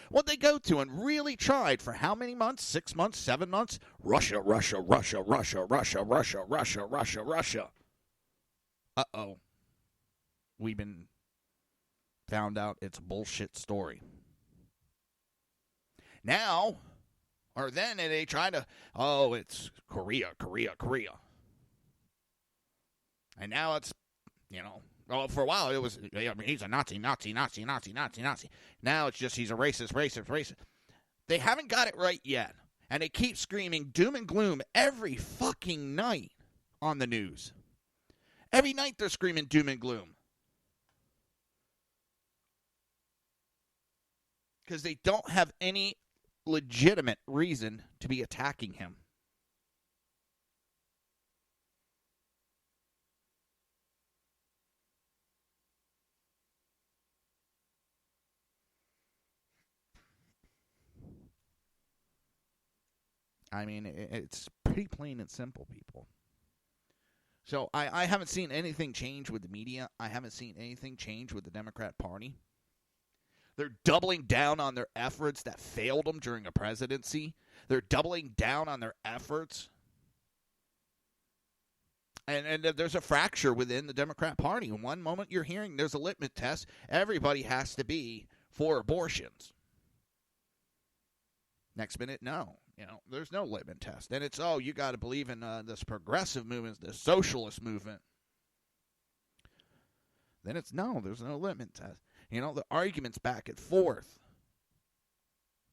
What they go to and really tried for how many months? 6 months, 7 months? Russia, Russia, Russia, Russia, Russia, Russia, Russia, Russia, Russia. Uh-oh. We've been found out it's a bullshit story. Now, or then they try to, oh, it's Korea, Korea, Korea. And now it's, well, for a while it was, he's a Nazi, Nazi, Nazi, Nazi, Nazi, Nazi. Now it's just he's a racist, racist, racist. They haven't got it right yet. And they keep screaming doom and gloom every fucking night on the news. Every night they're screaming doom and gloom. Because they don't have any legitimate reason to be attacking him. I mean, it's pretty plain and simple, people. So I haven't seen anything change with the media. I haven't seen anything change with the Democrat Party. They're doubling down on their efforts that failed them during a presidency. They're doubling down on their efforts. And there's a fracture within the Democrat Party. In one moment you're hearing there's a litmus test. Everybody has to be for abortions. Next minute, no. There's no litmus test. And it's, you got to believe in this progressive movement, this socialist movement. Then it's, no, there's no litmus test. The arguments back and forth.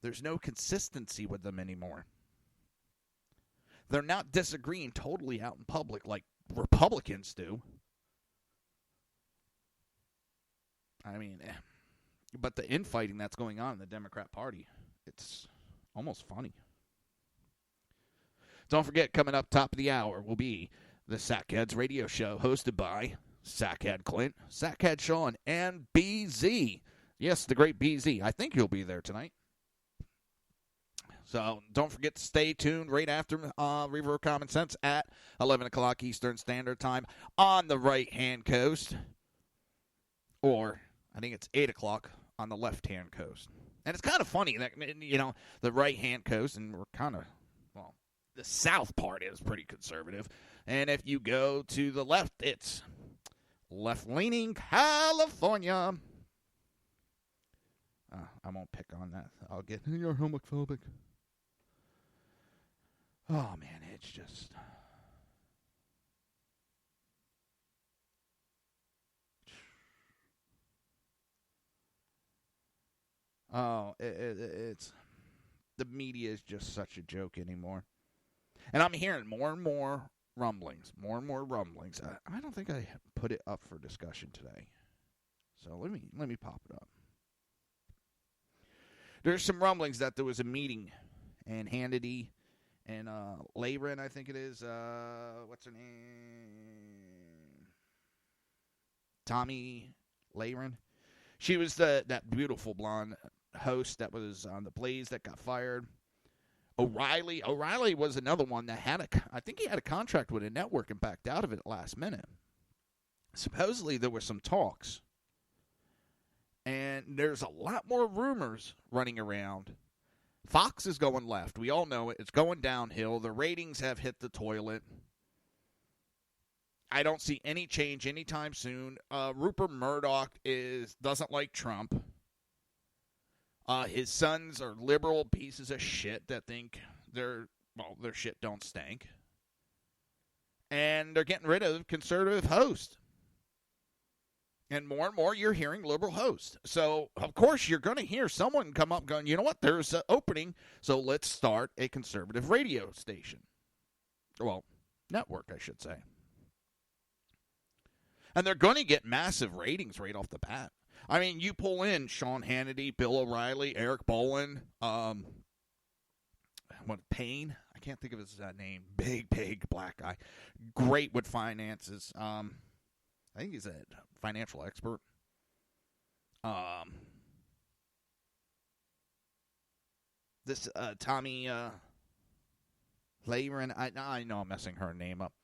There's no consistency with them anymore. They're not disagreeing totally out in public like Republicans do. I mean, but the infighting that's going on in the Democrat Party, it's almost funny. Don't forget, coming up top of the hour will be the Sackheads radio show hosted by Sackhead Clint, Sackhead Sean, and BZ. Yes, the great BZ. I think he'll be there tonight. So don't forget to stay tuned right after Reaver of Common Sense at 11 o'clock Eastern Standard Time on the right-hand coast. Or I think it's 8 o'clock on the left-hand coast. And it's kind of funny that, the right-hand coast, and we're kind of, the south part is pretty conservative. And if you go to the left, it's left-leaning California. I won't pick on that. I'll get, you're homophobic. Oh, man, it's just... it's... The media is just such a joke anymore. And I'm hearing more and more rumblings. I don't think I put it up for discussion today. So let me pop it up. There's some rumblings that there was a meeting, and Hannity and Layron, I think it is. What's her name? Tommy Layron. She was that beautiful blonde host that was on the Blaze that got fired. O'Reilly was another one that I think he had a contract with a network and backed out of it last minute. Supposedly there were some talks. And there's a lot more rumors running around. Fox is going left. We all know it. It's going downhill. The ratings have hit the toilet. I don't see any change anytime soon. Rupert Murdoch doesn't like Trump. His sons are liberal pieces of shit that think their shit don't stink. And they're getting rid of conservative hosts. And more you're hearing liberal hosts. So, of course, you're going to hear someone come up going, you know what, there's an opening, so let's start a conservative radio station. Well, network, I should say. And they're going to get massive ratings right off the bat. I mean, you pull in Sean Hannity, Bill O'Reilly, Eric Bolin, Payne. I can't think of his name. Big black guy. Great with finances. I think he's a financial expert. This Tommy Layron. I know I'm messing her name up.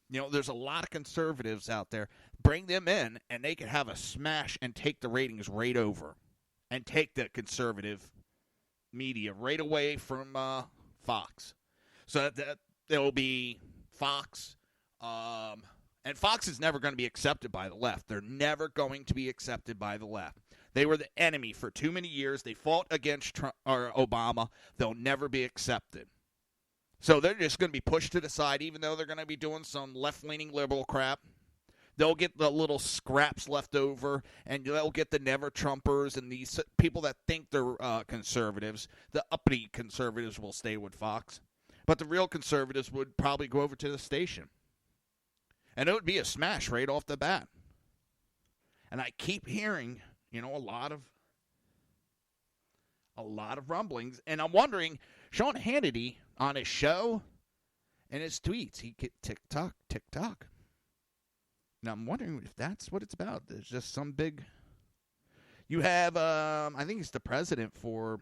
There's a lot of conservatives out there. Bring them in, and they can have a smash and take the ratings right over. And take the conservative media right away from Fox. So that there will be Fox. And Fox is never going to be accepted by the left. They're never going to be accepted by the left. They were the enemy for too many years. They fought against Trump or Obama. They'll never be accepted. So they're just going to be pushed to the side, even though they're going to be doing some left-leaning liberal crap. They'll get the little scraps left over, and they'll get the never-Trumpers and these people that think they're conservatives. The uppity conservatives will stay with Fox. But the real conservatives would probably go over to the station. And it would be a smash right off the bat. And I keep hearing, a lot of rumblings. And I'm wondering, Sean Hannity on his show and his tweets, he get TikTok. Now, I'm wondering if that's what it's about. There's just some big... You have, I think he's the president for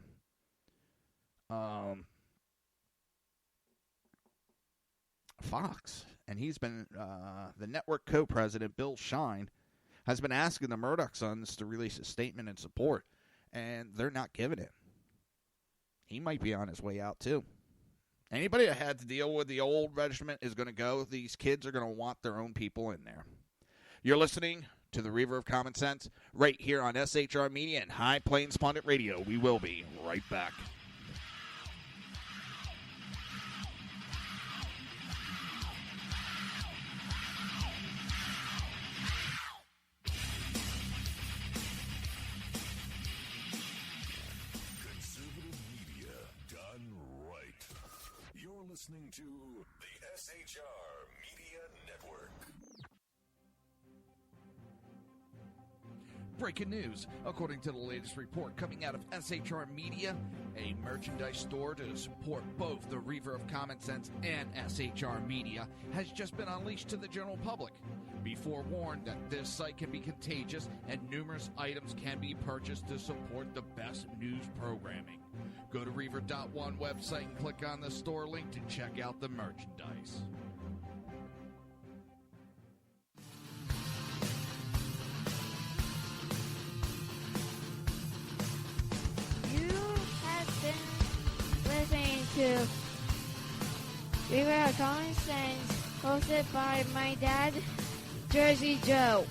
Fox. And he's been, the network co-president, Bill Shine, has been asking the Murdoch sons to release a statement in support. And they're not giving it. He might be on his way out, too. Anybody that had to deal with the old regiment is going to go. These kids are going to want their own people in there. You're listening to the Reaver of Common Sense right here on SHR Media and High Plains Pundit Radio. We will be right back. Conservative media done right. You're listening to the SHR Media Network. Breaking news. According to the latest report coming out of SHR Media, a merchandise store to support both the Reaver of Common Sense and SHR Media has just been unleashed to the general public. Be forewarned that this site can be contagious and numerous items can be purchased to support the best news programming. Go to Reaver.one website and click on the store link to check out the merchandise. Listening to Reaver of Common Sense, hosted by my dad, Jersey Joe.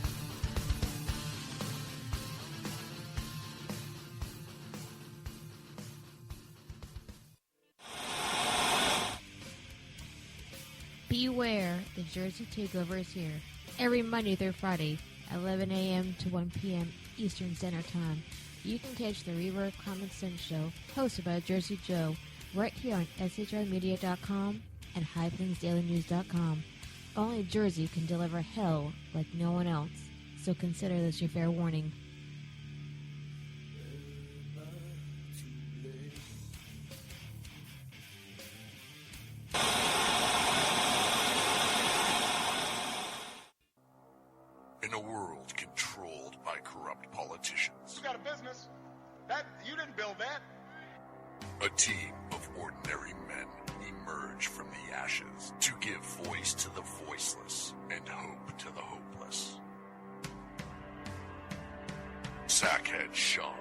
Beware, the Jersey Takeover is here. Every Monday through Friday, 11 a.m. to 1 p.m. Eastern Standard Time. You can catch the Reaver of Common Sense show, hosted by Jersey Joe, right here on SHRmedia.com and HighPlainsDailyNews.com. Only Jersey can deliver hell like no one else, so consider this your fair warning. In a world controlled by corrupt politicians, You got a business. You didn't build that. a team of ordinary men emerge from the ashes to give voice to the voiceless and hope to the hopeless. Sackhead Sean.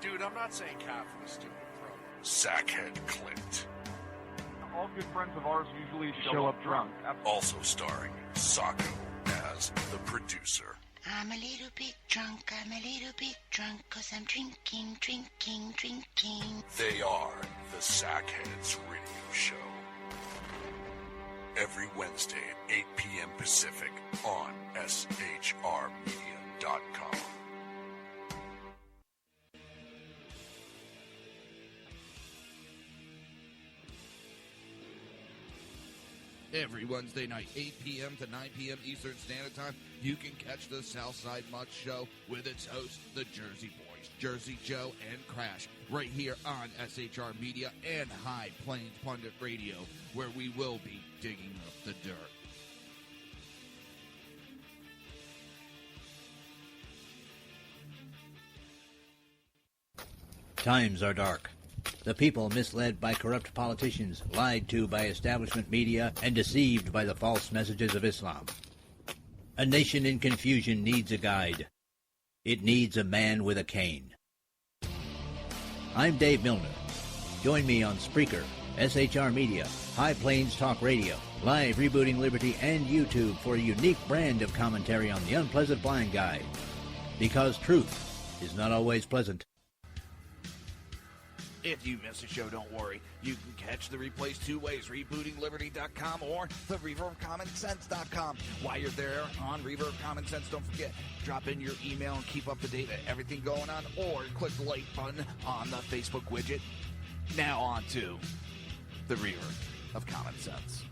Dude, I'm not saying cop for the stupid pro. Sackhead Clint. All good friends of ours usually show up drunk. Also starring Sacco as the producer. I'm a little bit drunk, 'cause I'm drinking. They are the Sackheads Radio Show. Every Wednesday at 8 p.m. Pacific on SHRmedia.com. Every Wednesday night, 8 p.m. to 9 p.m. Eastern Standard Time, you can catch the Southside Mutt Show with its hosts, the Jersey Boys, Jersey Joe and Crash, right here on SHR Media and High Plains Pundit Radio, where we will be digging up the dirt. Times are dark. The people misled by corrupt politicians, lied to by establishment media, and deceived by the false messages of Islam. A nation in confusion needs a guide. It needs a man with a cane. I'm Dave Milner. Join me on Spreaker, SHR Media, High Plains Talk Radio, Live Rebooting Liberty, and YouTube for a unique brand of commentary on the unpleasant blind guide. Because truth is not always pleasant. If you miss a show, don't worry. You can catch the replays two ways, rebootingliberty.com or the Reaver of Common Sense.com. While you're there on Reaver of Common Sense, don't forget, drop in your email and keep up to date with everything going on, or click the like button on the Facebook widget. Now on to the Reaver of Common Sense.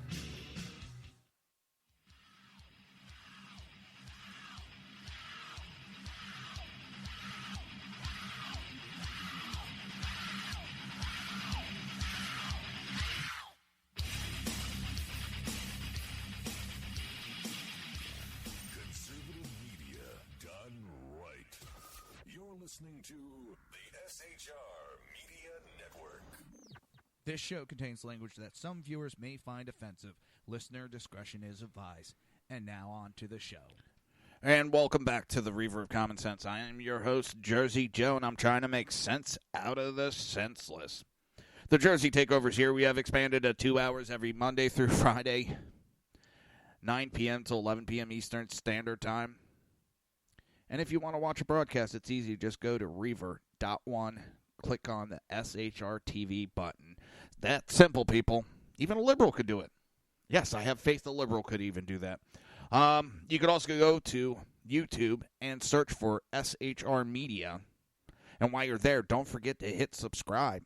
Listening to the SHR Media Network. This show contains language that some viewers may find offensive. Listener discretion is advised. And now on to the show. And welcome back to the Reaver of Common Sense. I am your host, Jersey Joe, and I'm trying to make sense out of the senseless. The Jersey Takeover's here. We have expanded to 2 hours every Monday through Friday, 9 p.m. to 11 p.m. Eastern Standard Time. And if you want to watch a broadcast, it's easy. Just go to Reaver.one, click on the SHR TV button. That's simple, people. Even a liberal could do it. Yes, I have faith a liberal could even do that. You could also go to YouTube and search for SHR Media. And while you're there, don't forget to hit subscribe.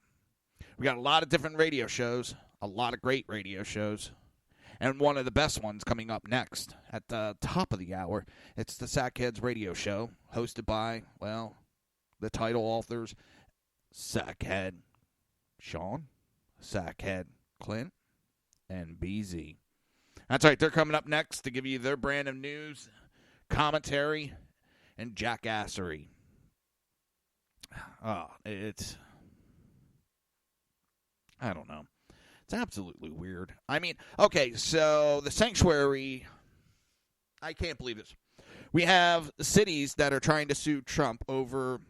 We got a lot of different radio shows, a lot of great radio shows. And one of the best ones coming up next at the top of the hour. It's the Sackheads Radio Show, hosted by, well, the title authors, Sackhead Sean, Sackhead Clint, and BZ. That's right, they're coming up next to give you their brand of news, commentary, and jackassery. I don't know. It's absolutely weird. I mean, okay, so the sanctuary, I can't believe this. We have cities that are trying to sue Trump over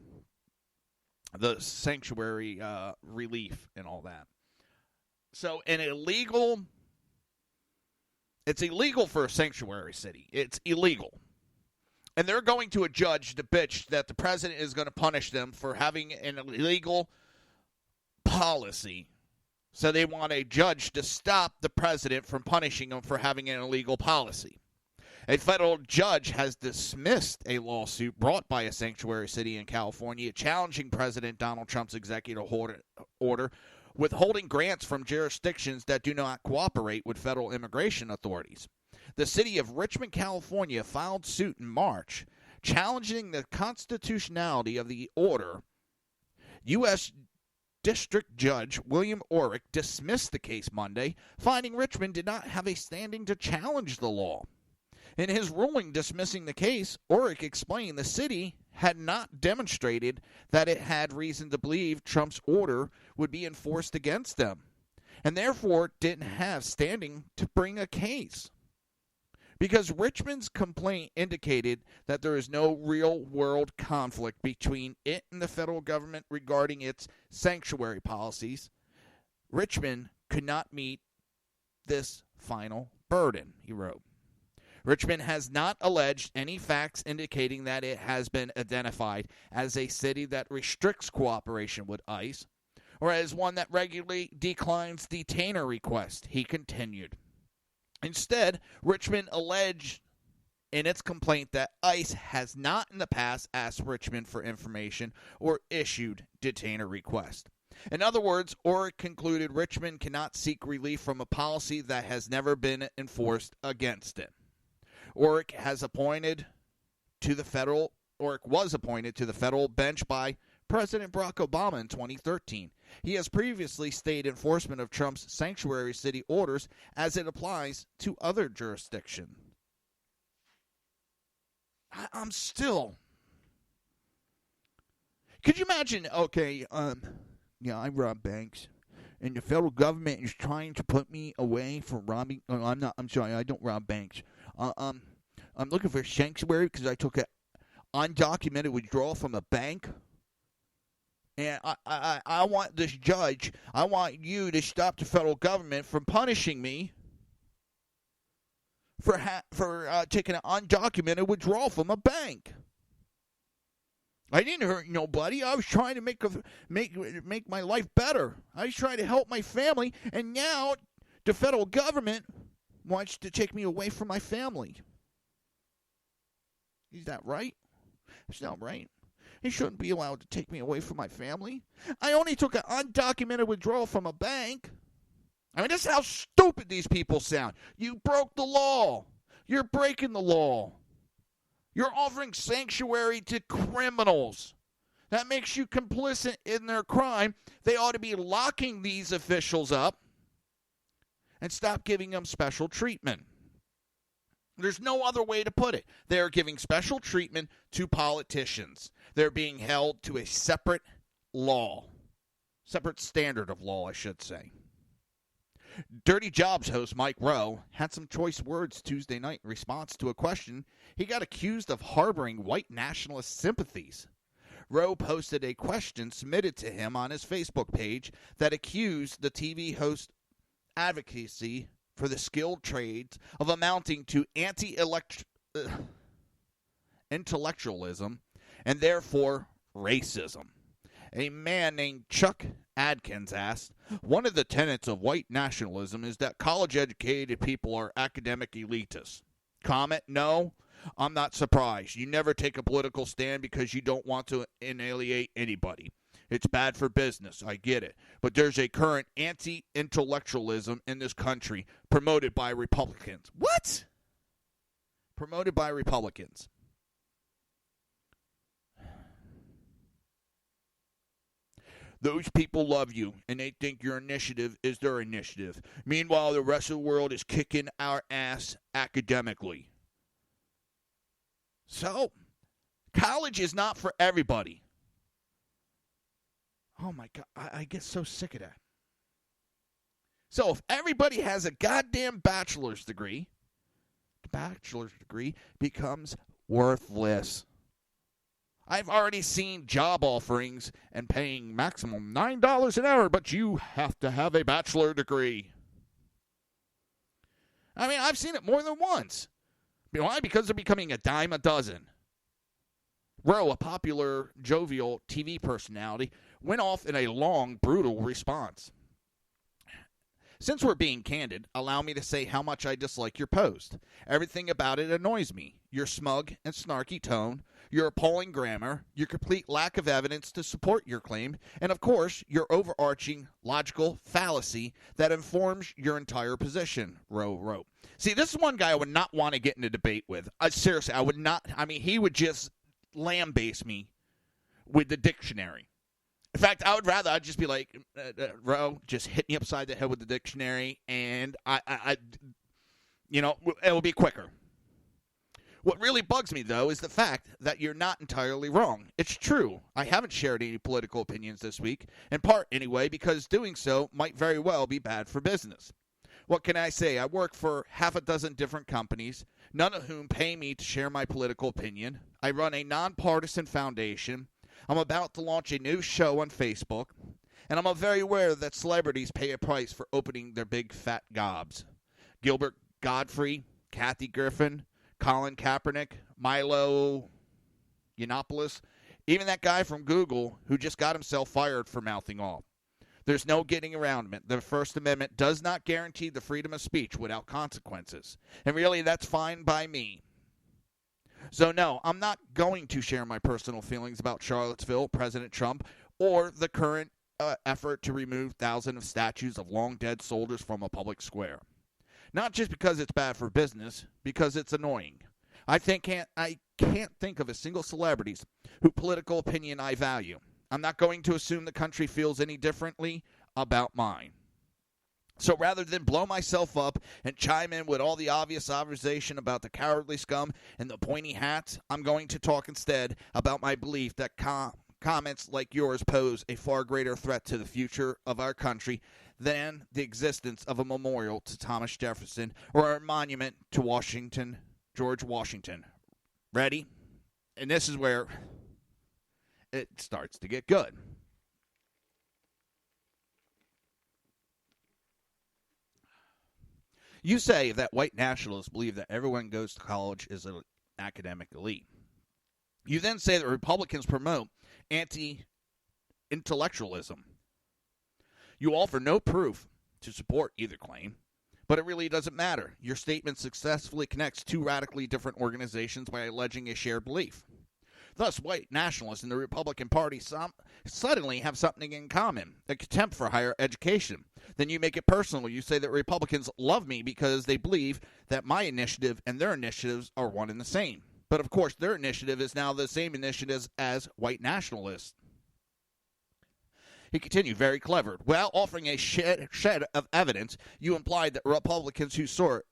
the sanctuary relief and all that. So it's illegal for a sanctuary city. It's illegal. And they're going to a judge to bitch that the president is going to punish them for having an illegal policy. So they want a judge to stop the president from punishing him for having an illegal policy. A federal judge has dismissed a lawsuit brought by a sanctuary city in California challenging President Donald Trump's executive order withholding grants from jurisdictions that do not cooperate with federal immigration authorities. The city of Richmond, California, filed suit in March challenging the constitutionality of the order. U.S. District Judge William Orrick dismissed the case Monday, finding Richmond did not have a standing to challenge the law. In his ruling dismissing the case, Orrick explained the city had not demonstrated that it had reason to believe Trump's order would be enforced against them, and therefore didn't have standing to bring a case. Because Richmond's complaint indicated that there is no real-world conflict between it and the federal government regarding its sanctuary policies, Richmond could not meet this final burden, he wrote. Richmond has not alleged any facts indicating that it has been identified as a city that restricts cooperation with ICE, or as one that regularly declines detainer requests, he continued. Instead, Richmond alleged in its complaint that ICE has not in the past asked Richmond for information or issued detainer requests. In other words, Orrick concluded Richmond cannot seek relief from a policy that has never been enforced against it. Orrick was appointed to the federal bench by President Barack Obama in 2013. He has previously stayed enforcement of Trump's sanctuary city orders as it applies to other jurisdictions. I'm still... Could you imagine, okay, I rob banks, and the federal government is trying to put me away for robbing... I'm sorry, I don't rob banks. I'm looking for sanctuary because I took an undocumented withdrawal from a bank. And I want this judge, I want you to stop the federal government from punishing me for taking an undocumented withdrawal from a bank. I didn't hurt nobody. I was trying to make my life better. I was trying to help my family, and now the federal government wants to take me away from my family. Is that right? It's not right. He shouldn't be allowed to take me away from my family. I only took an undocumented withdrawal from a bank. I mean, this is how stupid these people sound. You broke the law. You're breaking the law. You're offering sanctuary to criminals. That makes you complicit in their crime. They ought to be locking these officials up and stop giving them special treatment. There's no other way to put it. They're giving special treatment to politicians. They're being held to a separate law. Separate standard of law, I should say. Dirty Jobs host Mike Rowe had some choice words Tuesday night in response to a question he got accused of harboring white nationalist sympathies. Rowe posted a question submitted to him on his Facebook page that accused the TV host advocacy for the skilled trades of amounting to anti-intellectualism and therefore racism. A man named Chuck Adkins asked, "One of the tenets of white nationalism is that college-educated people are academic elitists." Comment, "No, I'm not surprised. You never take a political stand because you don't want to annihilate anybody. It's bad for business, I get it. But there's a current anti-intellectualism in this country promoted by Republicans." What? Promoted by Republicans. Those people love you, and they think your initiative is their initiative. Meanwhile, the rest of the world is kicking our ass academically. So, college is not for everybody. Oh, my God. I get so sick of that. So, if everybody has a goddamn bachelor's degree, the bachelor's degree becomes worthless. I've already seen job offerings and paying maximum $9 an hour, but you have to have a bachelor degree. I mean, I've seen it more than once. Why? Because they're becoming a dime a dozen. Rowe, a popular, jovial TV personality, went off in a long, brutal response. Since we're being candid, allow me to say how much I dislike your post. Everything about it annoys me. Your smug and snarky tone, your appalling grammar, your complete lack of evidence to support your claim, and of course, your overarching logical fallacy that informs your entire position, Rowe wrote. See, this is one guy I would not want to get in a debate with. Seriously, I would not. I mean, he would just lambaste me with the dictionary. In fact, I'd just be like, Rowe, just hit me upside the head with the dictionary, and it will be quicker. What really bugs me, though, is the fact that you're not entirely wrong. It's true. I haven't shared any political opinions this week, in part, anyway, because doing so might very well be bad for business. What can I say? I work for half a dozen different companies, none of whom pay me to share my political opinion. I run a nonpartisan foundation. I'm about to launch a new show on Facebook, and I'm very aware that celebrities pay a price for opening their big fat gobs. Gilbert Godfrey, Kathy Griffin, Colin Kaepernick, Milo Yiannopoulos, even that guy from Google who just got himself fired for mouthing off. There's no getting around it. The First Amendment does not guarantee the freedom of speech without consequences. And really, that's fine by me. So no, I'm not going to share my personal feelings about Charlottesville, President Trump, or the current effort to remove thousands of statues of long-dead soldiers from a public square. Not just because it's bad for business, because it's annoying. I can't think of a single celebrity whose political opinion I value. I'm not going to assume the country feels any differently about mine. So rather than blow myself up and chime in with all the obvious observation about the cowardly scum and the pointy hats, I'm going to talk instead about my belief that comments like yours pose a far greater threat to the future of our country than the existence of a memorial to Thomas Jefferson or a monument to George Washington. Ready? And this is where it starts to get good. You say that white nationalists believe that everyone goes to college is an academic elite. You then say that Republicans promote anti-intellectualism. You offer no proof to support either claim, but it really doesn't matter. Your statement successfully connects two radically different organizations by alleging a shared belief. Thus, white nationalists in the Republican Party suddenly have something in common, a contempt for higher education. Then you make it personal. You say that Republicans love me because they believe that my initiative and their initiatives are one and the same. But, of course, their initiative is now the same initiatives as white nationalists. He continued, very clever. While offering a shed of evidence, you implied that Republicans who support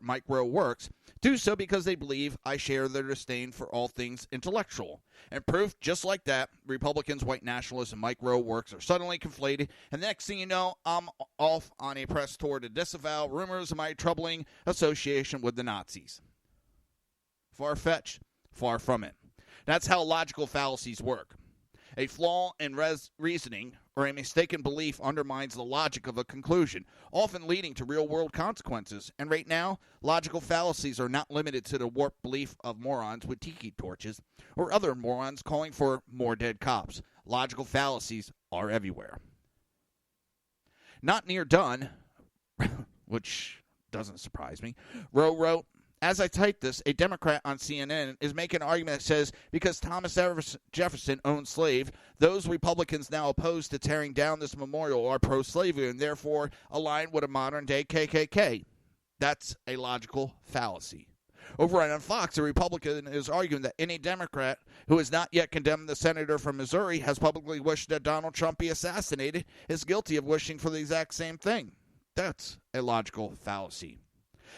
Mike Rowe works do so because they believe I share their disdain for all things intellectual. And proof, just like that, Republicans, white nationalists, and Mike Rowe works are suddenly conflated, and the next thing you know, I'm off on a press tour to disavow rumors of my troubling association with the Nazis. Far-fetched? Far from it. That's how logical fallacies work. A flaw in reasoning or a mistaken belief undermines the logic of a conclusion, often leading to real-world consequences. And right now, logical fallacies are not limited to the warped belief of morons with tiki torches or other morons calling for more dead cops. Logical fallacies are everywhere. Not near done, which doesn't surprise me, Rowe wrote, as I type this, a Democrat on CNN is making an argument that says because Thomas Jefferson owned slaves, those Republicans now opposed to tearing down this memorial are pro-slavery and therefore aligned with a modern-day KKK. That's a logical fallacy. Over on Fox, a Republican is arguing that any Democrat who has not yet condemned the senator from Missouri has publicly wished that Donald Trump be assassinated is guilty of wishing for the exact same thing. That's a logical fallacy.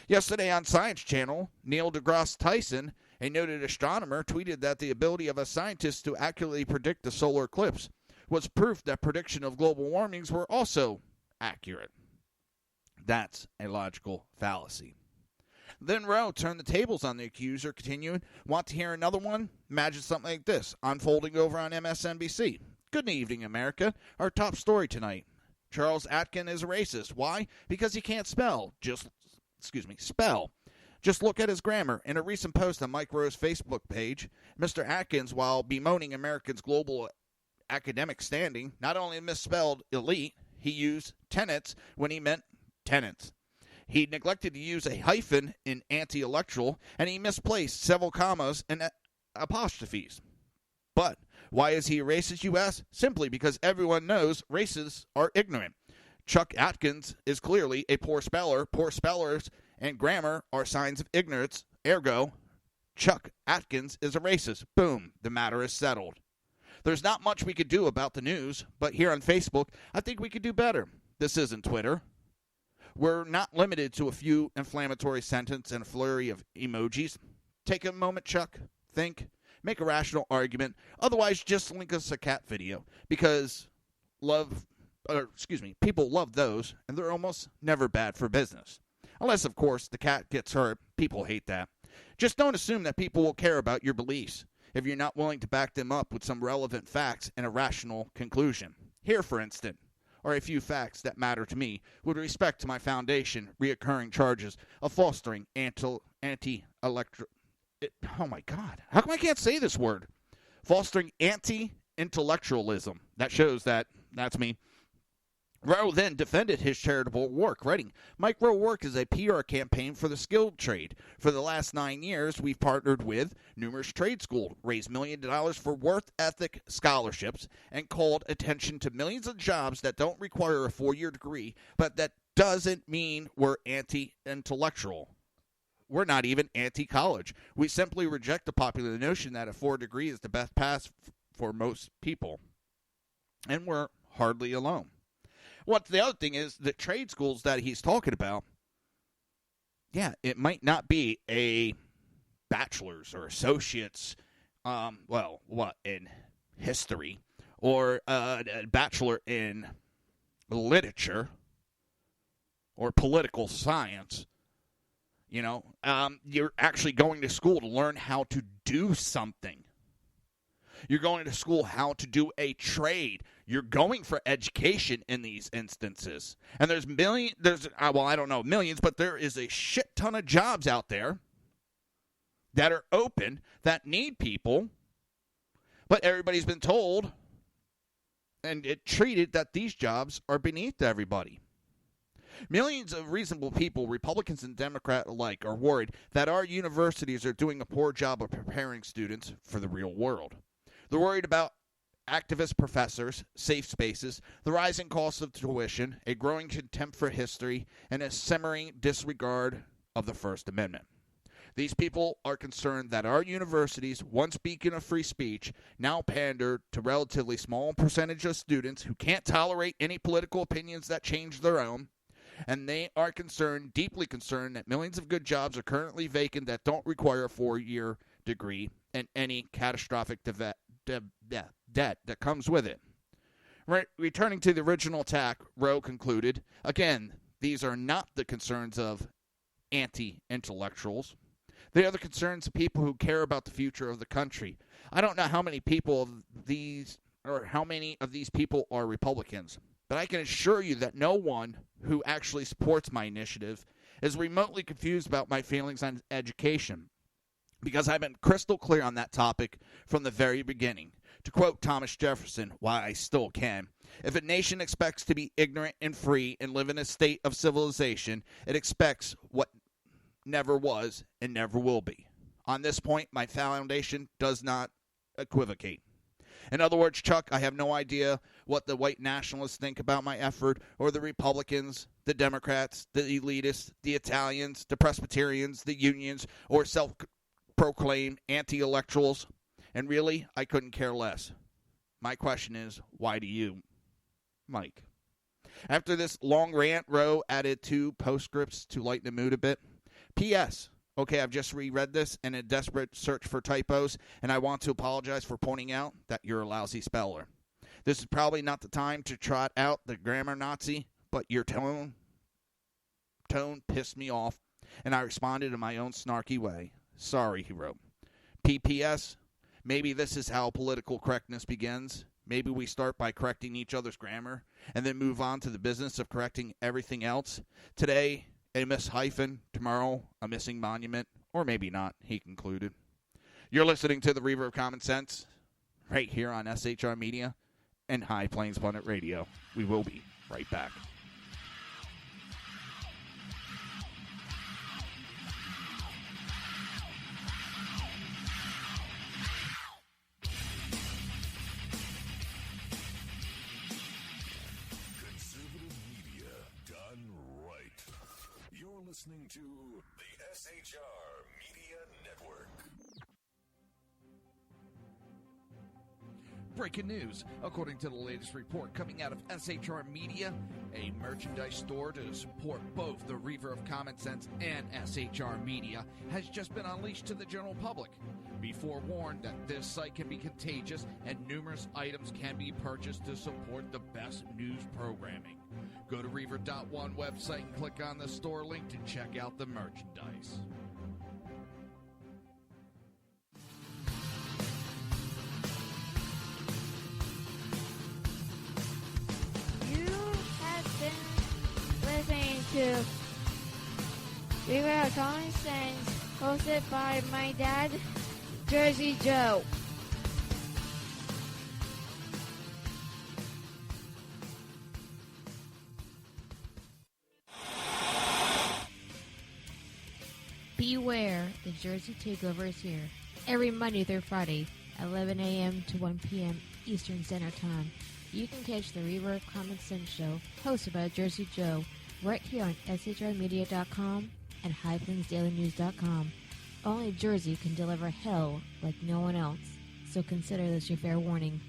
Yesterday on Science Channel, Neil deGrasse Tyson, a noted astronomer, tweeted that the ability of a scientist to accurately predict the solar eclipse was proof that prediction of global warmings were also accurate. That's a logical fallacy. Then Rowe turned the tables on the accuser, continuing, want to hear another one? Imagine something like this, unfolding over on MSNBC. Good evening, America. Our top story tonight. Charles Atkin is a racist. Why? Because he can't spell. Spell. Just look at his grammar. In a recent post on Mike Rowe's Facebook page, Mr. Atkins, while bemoaning Americans' global academic standing, not only misspelled elite, he used tenets when he meant tenants. He neglected to use a hyphen in anti-electoral, and he misplaced several commas and apostrophes. But why is he a racist, you ask? Simply because everyone knows racists are ignorant. Chuck Atkins is clearly a poor speller. Poor spellers and grammar are signs of ignorance. Ergo, Chuck Atkins is a racist. Boom, the matter is settled. There's not much we could do about the news, but here on Facebook, I think we could do better. This isn't Twitter. We're not limited to a few inflammatory sentences and a flurry of emojis. Take a moment, Chuck. Think. Make a rational argument. Otherwise, just link us a cat video because people love those, and they're almost never bad for business. Unless, of course, the cat gets hurt. People hate that. Just don't assume that people will care about your beliefs if you're not willing to back them up with some relevant facts and a rational conclusion. Here, for instance, are a few facts that matter to me with respect to my foundation reoccurring charges of fostering anti-electoral... Oh, my God. How come I can't say this word? Fostering anti-intellectualism. That shows that that's me. Rowe then defended his charitable work, writing, Mike Rowe Work is a PR campaign for the skilled trade. For the last 9 years, we've partnered with numerous trade schools, raised $1 million for work ethic scholarships, and called attention to millions of jobs that don't require a 4-year degree, but that doesn't mean we're anti-intellectual. We're not even anti-college. We simply reject the popular notion that a 4 degree is the best path for most people. And we're hardly alone. What the other thing is, the trade schools that he's talking about, yeah, it might not be a bachelor's or associate's, in history, or a bachelor in literature or political science. You know, you're actually going to school to learn how to do something. You're going to school how to do a trade. You're going for education in these instances. And there's I don't know millions, but there is a shit ton of jobs out there that are open, that need people, but everybody's been told and treated that these jobs are beneath everybody. Millions of reasonable people, Republicans and Democrats alike, are worried that our universities are doing a poor job of preparing students for the real world. They're worried about activist professors, safe spaces, the rising cost of tuition, a growing contempt for history, and a simmering disregard of the First Amendment. These people are concerned that our universities, once beacon of free speech, now pander to relatively small percentage of students who can't tolerate any political opinions that change their own. And they are concerned, deeply concerned, that millions of good jobs are currently vacant that don't require a 4-year degree and any catastrophic debt that comes with it. Returning to the original attack, Rowe concluded, again, these are not the concerns of anti-intellectuals. They are the concerns of people who care about the future of the country. I don't know how many of these people are Republicans, but I can assure you that no one who actually supports my initiative is remotely confused about my feelings on education, because I've been crystal clear on that topic from the very beginning. To quote Thomas Jefferson, while I still can, if a nation expects to be ignorant and free and live in a state of civilization, it expects what never was and never will be. On this point, my foundation does not equivocate. In other words, Chuck, I have no idea what the white nationalists think about my effort, or the Republicans, the Democrats, the elitists, the Italians, the Presbyterians, the unions, or self-proclaimed anti-electorals. And really, I couldn't care less. My question is, why do you, Mike? After this long rant, Rowe added 2 postscripts to lighten the mood a bit. P.S. Okay, I've just reread this in a desperate search for typos, and I want to apologize for pointing out that you're a lousy speller. This is probably not the time to trot out the grammar Nazi, but your tone pissed me off, and I responded in my own snarky way. Sorry, he wrote. P.P.S. Maybe this is how political correctness begins. Maybe we start by correcting each other's grammar, and then move on to the business of correcting everything else. Today, a miss hyphen, tomorrow a missing monument, or maybe not, he concluded. You're listening to the Reaver of Common Sense, right here on SHR Media and High Plains Planet Radio. We will be right back. Listening to the SHR Media Network. Breaking news. According to the latest report coming out of SHR Media, a merchandise store to support both the Reaver of Common Sense and SHR Media has just been unleashed to the general public. Be forewarned that this site can be contagious and numerous items can be purchased to support the best news programming. Go to Reaver.one website and click on the store link to check out the merchandise. You have been listening to Reaver of Common Sense, hosted by my dad, Jersey Joe. Beware, the Jersey Takeover is here. Every Monday through Friday, 11 a.m. to 1 p.m. Eastern Standard Time. You can catch the Reaver of Common Sense show, hosted by Jersey Joe, right here on SHRmedia.com and HighPlainsDailyNews.com. Only Jersey can deliver hell like no one else, so consider this your fair warning.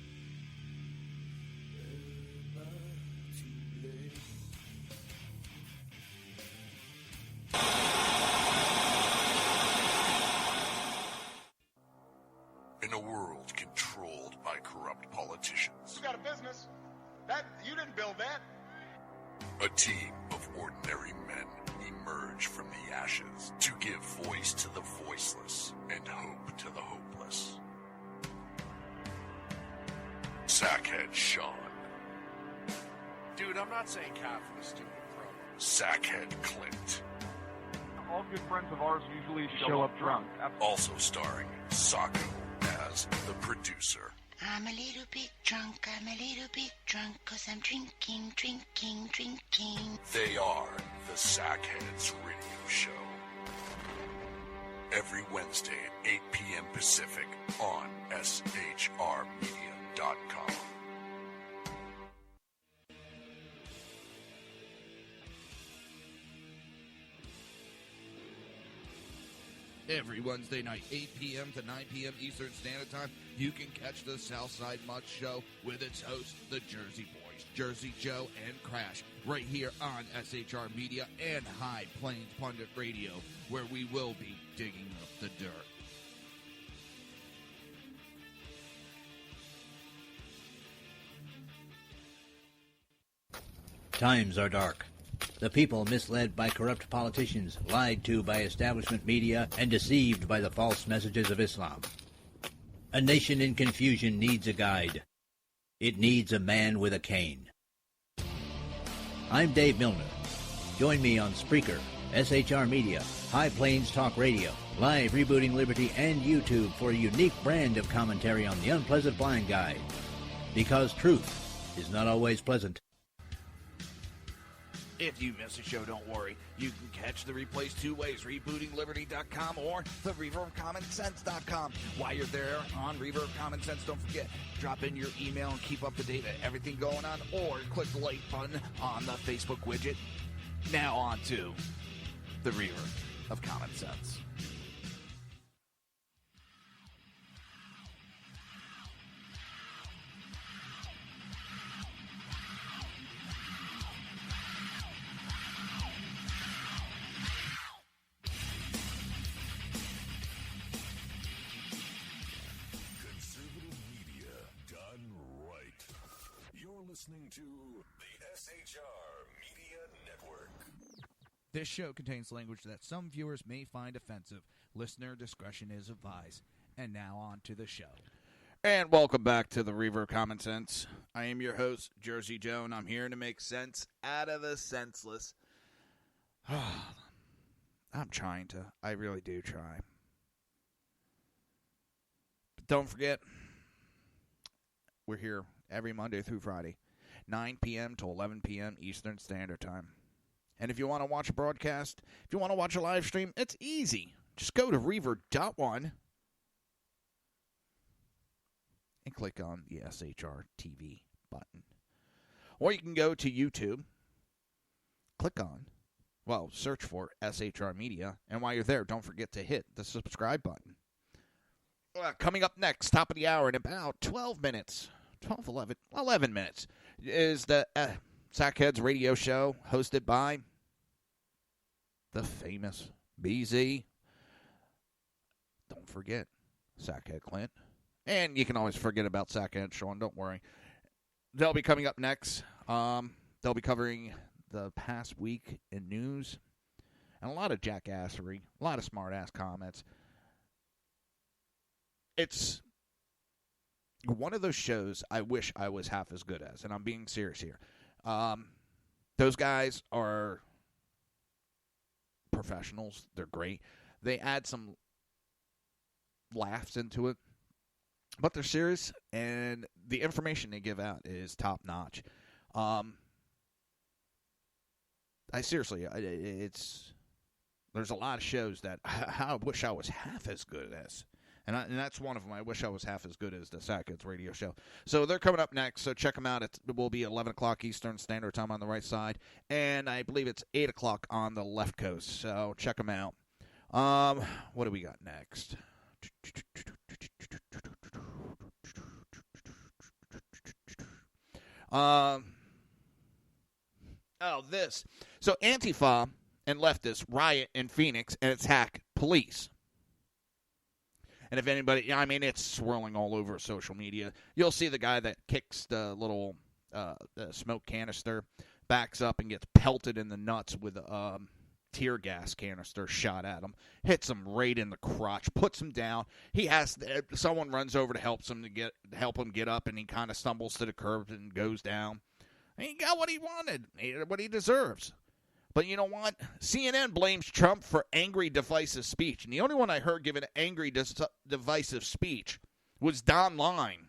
In a world controlled by corrupt politicians, You got a business. That you didn't build that. a team of ordinary men emerge from the ashes to give voice to the voiceless and hope to the hopeless. Sackhead Sean. Dude, I'm not saying cop for the stupid promo. Sackhead Clint. All good friends of ours usually show up drunk. Also starring Sacco as the producer. I'm a little bit drunk, 'cause I'm drinking. They are the Sackheads Radio Show. Every Wednesday at 8 p.m. Pacific on shrmedia.com. Every Wednesday night, 8 p.m. to 9 p.m. Eastern Standard Time, you can catch the Southside Mud Show with its hosts, the Jersey Boys, Jersey Joe and Crash, right here on SHR Media and High Plains Pundit Radio, where we will be digging up the dirt. Times are dark. The people misled by corrupt politicians, lied to by establishment media, and deceived by the false messages of Islam. A nation in confusion needs a guide. It needs a man with a cane. I'm Dave Milner. Join me on Spreaker, SHR Media, High Plains Talk Radio, Live Rebooting Liberty, and YouTube for a unique brand of commentary on the unpleasant blind guide. Because truth is not always pleasant. If you miss a show, don't worry. You can catch the replays two ways, rebootingliberty.com or the Reaver of Common Sense.com. While you're there on Reaver of Common Sense, don't forget, drop in your email and keep up to date with everything going on, or click the like button on the Facebook widget. Now on to the Reaver of Common Sense. Listening to the SHR Media Network. This show contains language that some viewers may find offensive. Listener discretion is advised. And now on to the show. And welcome back to the Reaver of Common Sense. I am your host, Jersey Joe, and I'm here to make sense out of the senseless. I'm trying to. I really do try. But don't forget, we're here every Monday through Friday, 9 p.m. to 11 p.m. Eastern Standard Time. And if you want to watch a broadcast, if you want to watch a live stream, it's easy. Just go to Reaver.one and click on the SHR TV button. Or you can go to YouTube, search for SHR Media, and while you're there, don't forget to hit the subscribe button. Coming up next, top of the hour in about 11 minutes, is the Sackheads Radio Show, hosted by the famous BZ. Don't forget, Sackhead Clint. And you can always forget about Sackhead Sean, don't worry. They'll be coming up next. They'll be covering the past week in news. And a lot of jackassery, a lot of smart-ass comments. It's one of those shows I wish I was half as good as, and I'm being serious here. Those guys are professionals. They're great. They add some laughs into it, but they're serious, and the information they give out is top-notch. There's a lot of shows that I wish I was half as good as. And that's one of them. I wish I was half as good as the Sackheads Radio Show. So they're coming up next, so check them out. It will be 11 o'clock Eastern Standard Time on the right side, and I believe it's 8 o'clock on the left coast. So check them out. What do we got next? This. So Antifa and leftists riot in Phoenix and attack police. And if anybody, it's swirling all over social media. You'll see the guy that kicks the little smoke canister, backs up and gets pelted in the nuts with a tear gas canister shot at him, hits him right in the crotch, puts him down. Someone runs over to help him get up, and he kind of stumbles to the curb and goes down. And he got what he wanted, what he deserves. But you know what? CNN blames Trump for angry, divisive speech. And the only one I heard give an angry, divisive speech was Don Lemon,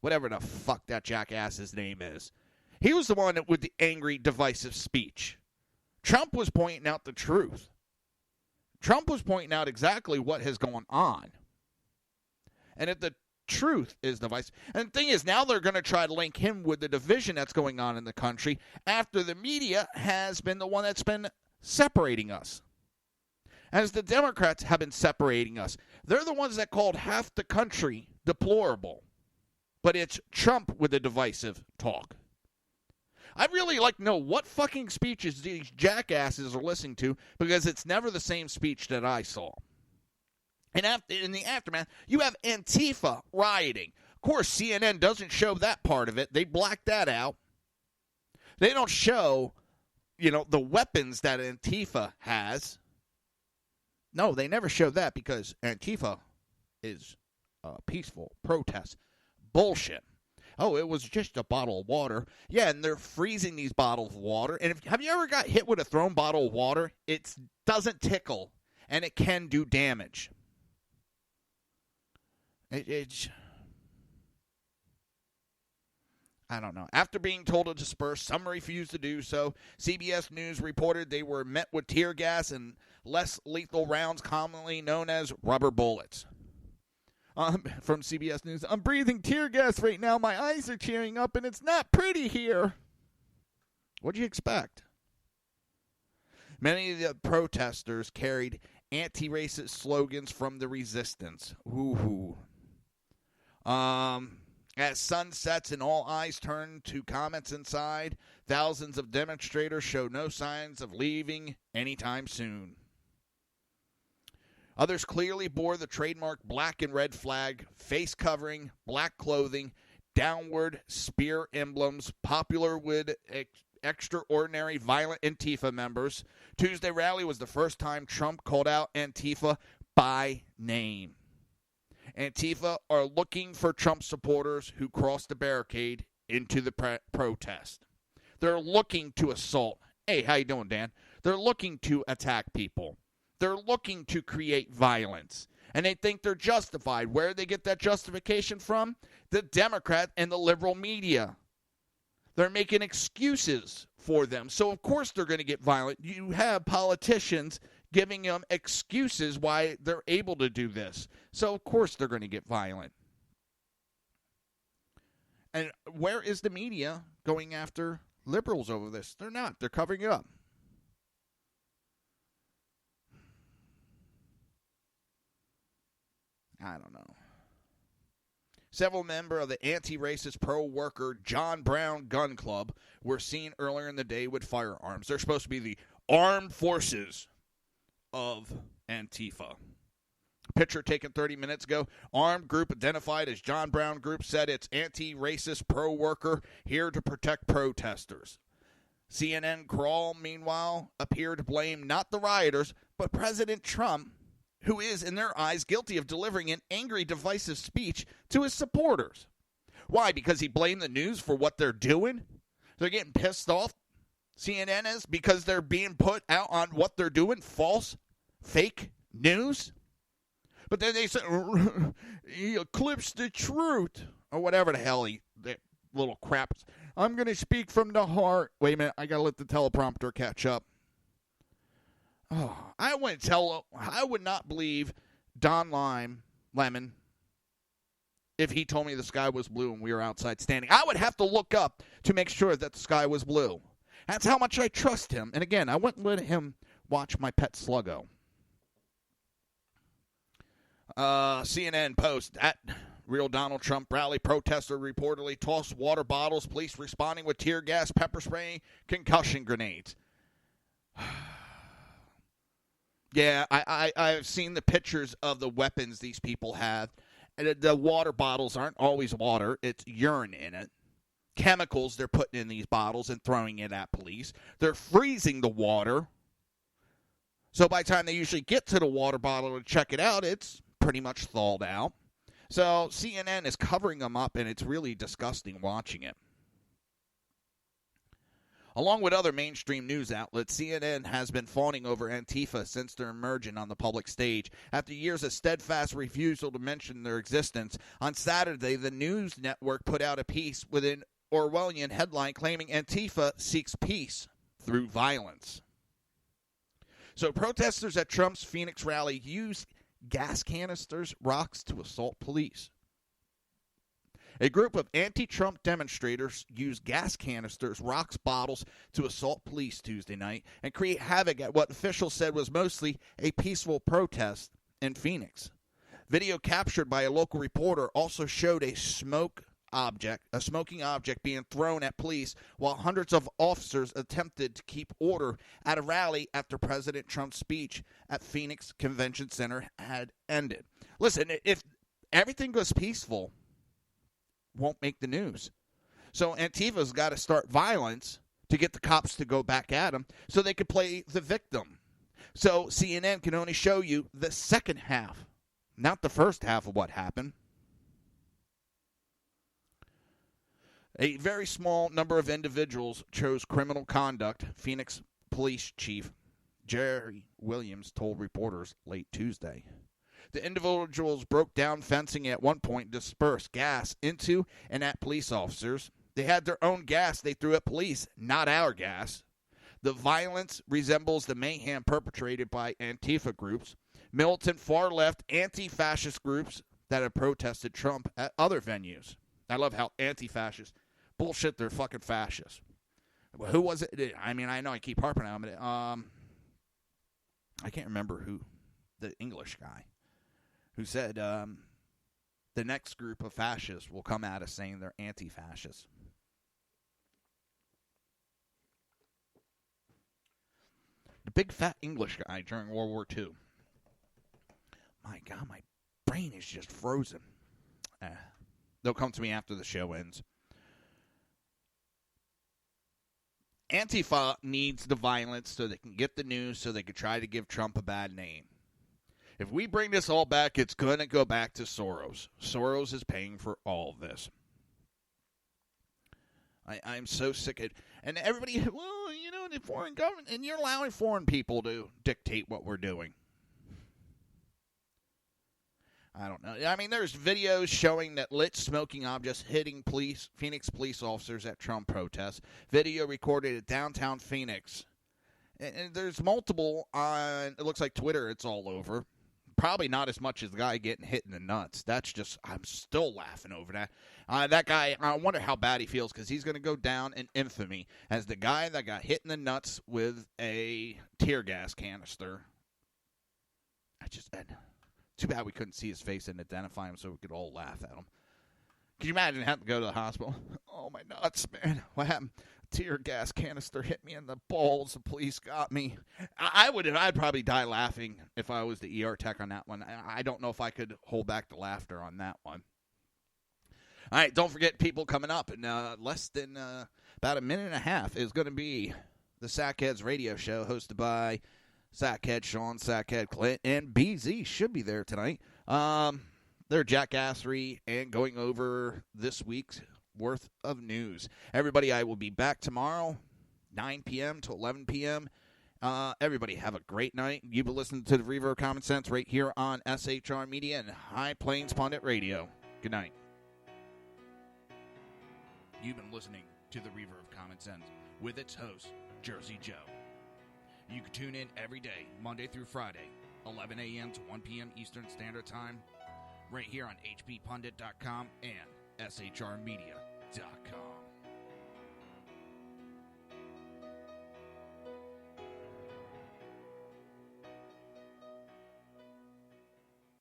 whatever the fuck that jackass's name is. He was the one with the angry, divisive speech. Trump was pointing out the truth. Trump was pointing out exactly what has gone on. And if the truth is divisive. And the thing is, now they're going to try to link him with the division that's going on in the country after the media has been the one that's been separating us. As the Democrats have been separating us. They're the ones that called half the country deplorable. But it's Trump with the divisive talk. I'd really like to know what fucking speeches these jackasses are listening to, because it's never the same speech that I saw. And in the aftermath, you have Antifa rioting. Of course, CNN doesn't show that part of it. They black that out. They don't show, the weapons that Antifa has. No, they never show that because Antifa is peaceful protest. Bullshit. Oh, it was just a bottle of water. Yeah, and they're freezing these bottles of water. And have you ever got hit with a thrown bottle of water? It doesn't tickle, and it can do damage. I don't know. After being told to disperse, some refused to do so. CBS News reported they were met with tear gas and less lethal rounds, commonly known as rubber bullets. From CBS News, I'm breathing tear gas right now. My eyes are tearing up, and it's not pretty here. What'd you expect? Many of the protesters carried anti-racist slogans from the resistance. Woo-hoo. As sun sets and all eyes turn to comments inside, thousands of demonstrators show no signs of leaving anytime soon. Others clearly bore the trademark black and red flag, face covering, black clothing, downward spear emblems, popular with extraordinary violent Antifa members. Tuesday rally was the first time Trump called out Antifa by name. Antifa are looking for Trump supporters who crossed the barricade into the protest. They're looking to assault. Hey, how you doing, Dan? They're looking to attack people. They're looking to create violence. And they think they're justified. Where do they get that justification from? The Democrat and the liberal media. They're making excuses for them. So, of course, they're going to get violent. You have politicians giving them excuses why they're able to do this. So, of course, they're going to get violent. And where is the media going after liberals over this? They're not. They're covering it up. I don't know. Several members of the anti-racist pro-worker John Brown Gun Club were seen earlier in the day with firearms. They're supposed to be the armed forces of Antifa. Picture taken 30 minutes ago. Armed group identified as John Brown Group said it's anti-racist pro-worker here to protect protesters. CNN crawl, meanwhile, appeared to blame not the rioters, but President Trump, who is, in their eyes, guilty of delivering an angry, divisive speech to his supporters. Why? Because he blamed the news for what they're doing? They're getting pissed off, CNN is, because they're being put out on what they're doing, false, fake news? But then they say, he eclipsed the truth, or whatever the hell that little crap. I'm going to speak from the heart. Wait a minute, I got to let the teleprompter catch up. Oh, I would not believe Don Lemon if he told me the sky was blue and we were outside standing. I would have to look up to make sure that the sky was blue. That's how much I trust him. And again, I wouldn't let him watch my pet sluggo. CNN post at real Donald Trump rally. Protester reportedly tossed water bottles. Police responding with tear gas, pepper spray, concussion grenades. Yeah, I've seen the pictures of the weapons these people have. And the water bottles aren't always water. It's urine in it. Chemicals they're putting in these bottles and throwing it at police. They're freezing the water. So by the time they usually get to the water bottle to check it out, it's pretty much thawed out. So CNN is covering them up, and it's really disgusting watching it. Along with other mainstream news outlets, CNN has been fawning over Antifa since their emergence on the public stage. After years of steadfast refusal to mention their existence, on Saturday, the news network put out a piece with an Orwellian headline claiming Antifa seeks peace through violence. So protesters at Trump's Phoenix rally used gas canisters, rocks to assault police. A group of anti-Trump demonstrators used gas canisters, rocks, bottles to assault police Tuesday night and create havoc at what officials said was mostly a peaceful protest in Phoenix. Video captured by a local reporter also showed a smoking object being thrown at police while hundreds of officers attempted to keep order at a rally after President Trump's speech at Phoenix Convention Center had ended. Listen, if everything goes peaceful, won't make the news. So Antifa's got to start violence to get the cops to go back at them so they could play the victim. So CNN can only show you the second half, not the first half of what happened. A very small number of individuals chose criminal conduct, Phoenix Police Chief Jerry Williams told reporters late Tuesday. The individuals broke down fencing at one point and dispersed gas into and at police officers. They had their own gas they threw at police, not our gas. The violence resembles the mayhem perpetrated by Antifa groups, militant far-left anti-fascist groups that have protested Trump at other venues. I love how anti-fascists bullshit, they're fucking fascists. Who was it? I mean, I know I keep harping on it. I can't remember who, the English guy, who said the next group of fascists will come at us saying they're anti-fascists. The big fat English guy during World War II. My God, my brain is just frozen. They'll come to me after the show ends. Antifa needs the violence so they can get the news, so they can try to give Trump a bad name. If we bring this all back, it's going to go back to Soros. Soros is paying for all of this. I'm so sick of it. And everybody, well, you know, the foreign government, and you're allowing foreign people to dictate what we're doing. I don't know. I mean, there's videos showing that lit smoking objects hitting Phoenix police officers at Trump protests. Video recorded at downtown Phoenix. And there's multiple on, it looks like Twitter, it's all over. Probably not as much as the guy getting hit in the nuts. That's just, I'm still laughing over that. That guy, I wonder how bad he feels because he's going to go down in infamy as the guy that got hit in the nuts with a tear gas canister. Too bad we couldn't see his face and identify him so we could all laugh at him. Can you imagine having to go to the hospital? Oh, my nuts, man. What happened? Tear gas canister hit me in the balls. The police got me. I'd probably die laughing if I was the ER tech on that one. I don't know if I could hold back the laughter on that one. All right, don't forget people coming up in less than about a minute and a half is going to be the Sackheads radio show hosted by Sackhead Sean, Sackhead Clint, and BZ should be there tonight. They're jackassery and going over this week's worth of news. Everybody, I will be back tomorrow, 9 p.m. to 11 p.m. Everybody have a great night. You've been listening to the Reaver of Common Sense right here on SHR Media and High Plains Pundit Radio. Good night. You've been listening to the Reaver of Common Sense with its host, Jersey Joe. You can tune in every day, Monday through Friday, 11 a.m. to 1 p.m. Eastern Standard Time, right here on hppundit.com and shrmedia.com.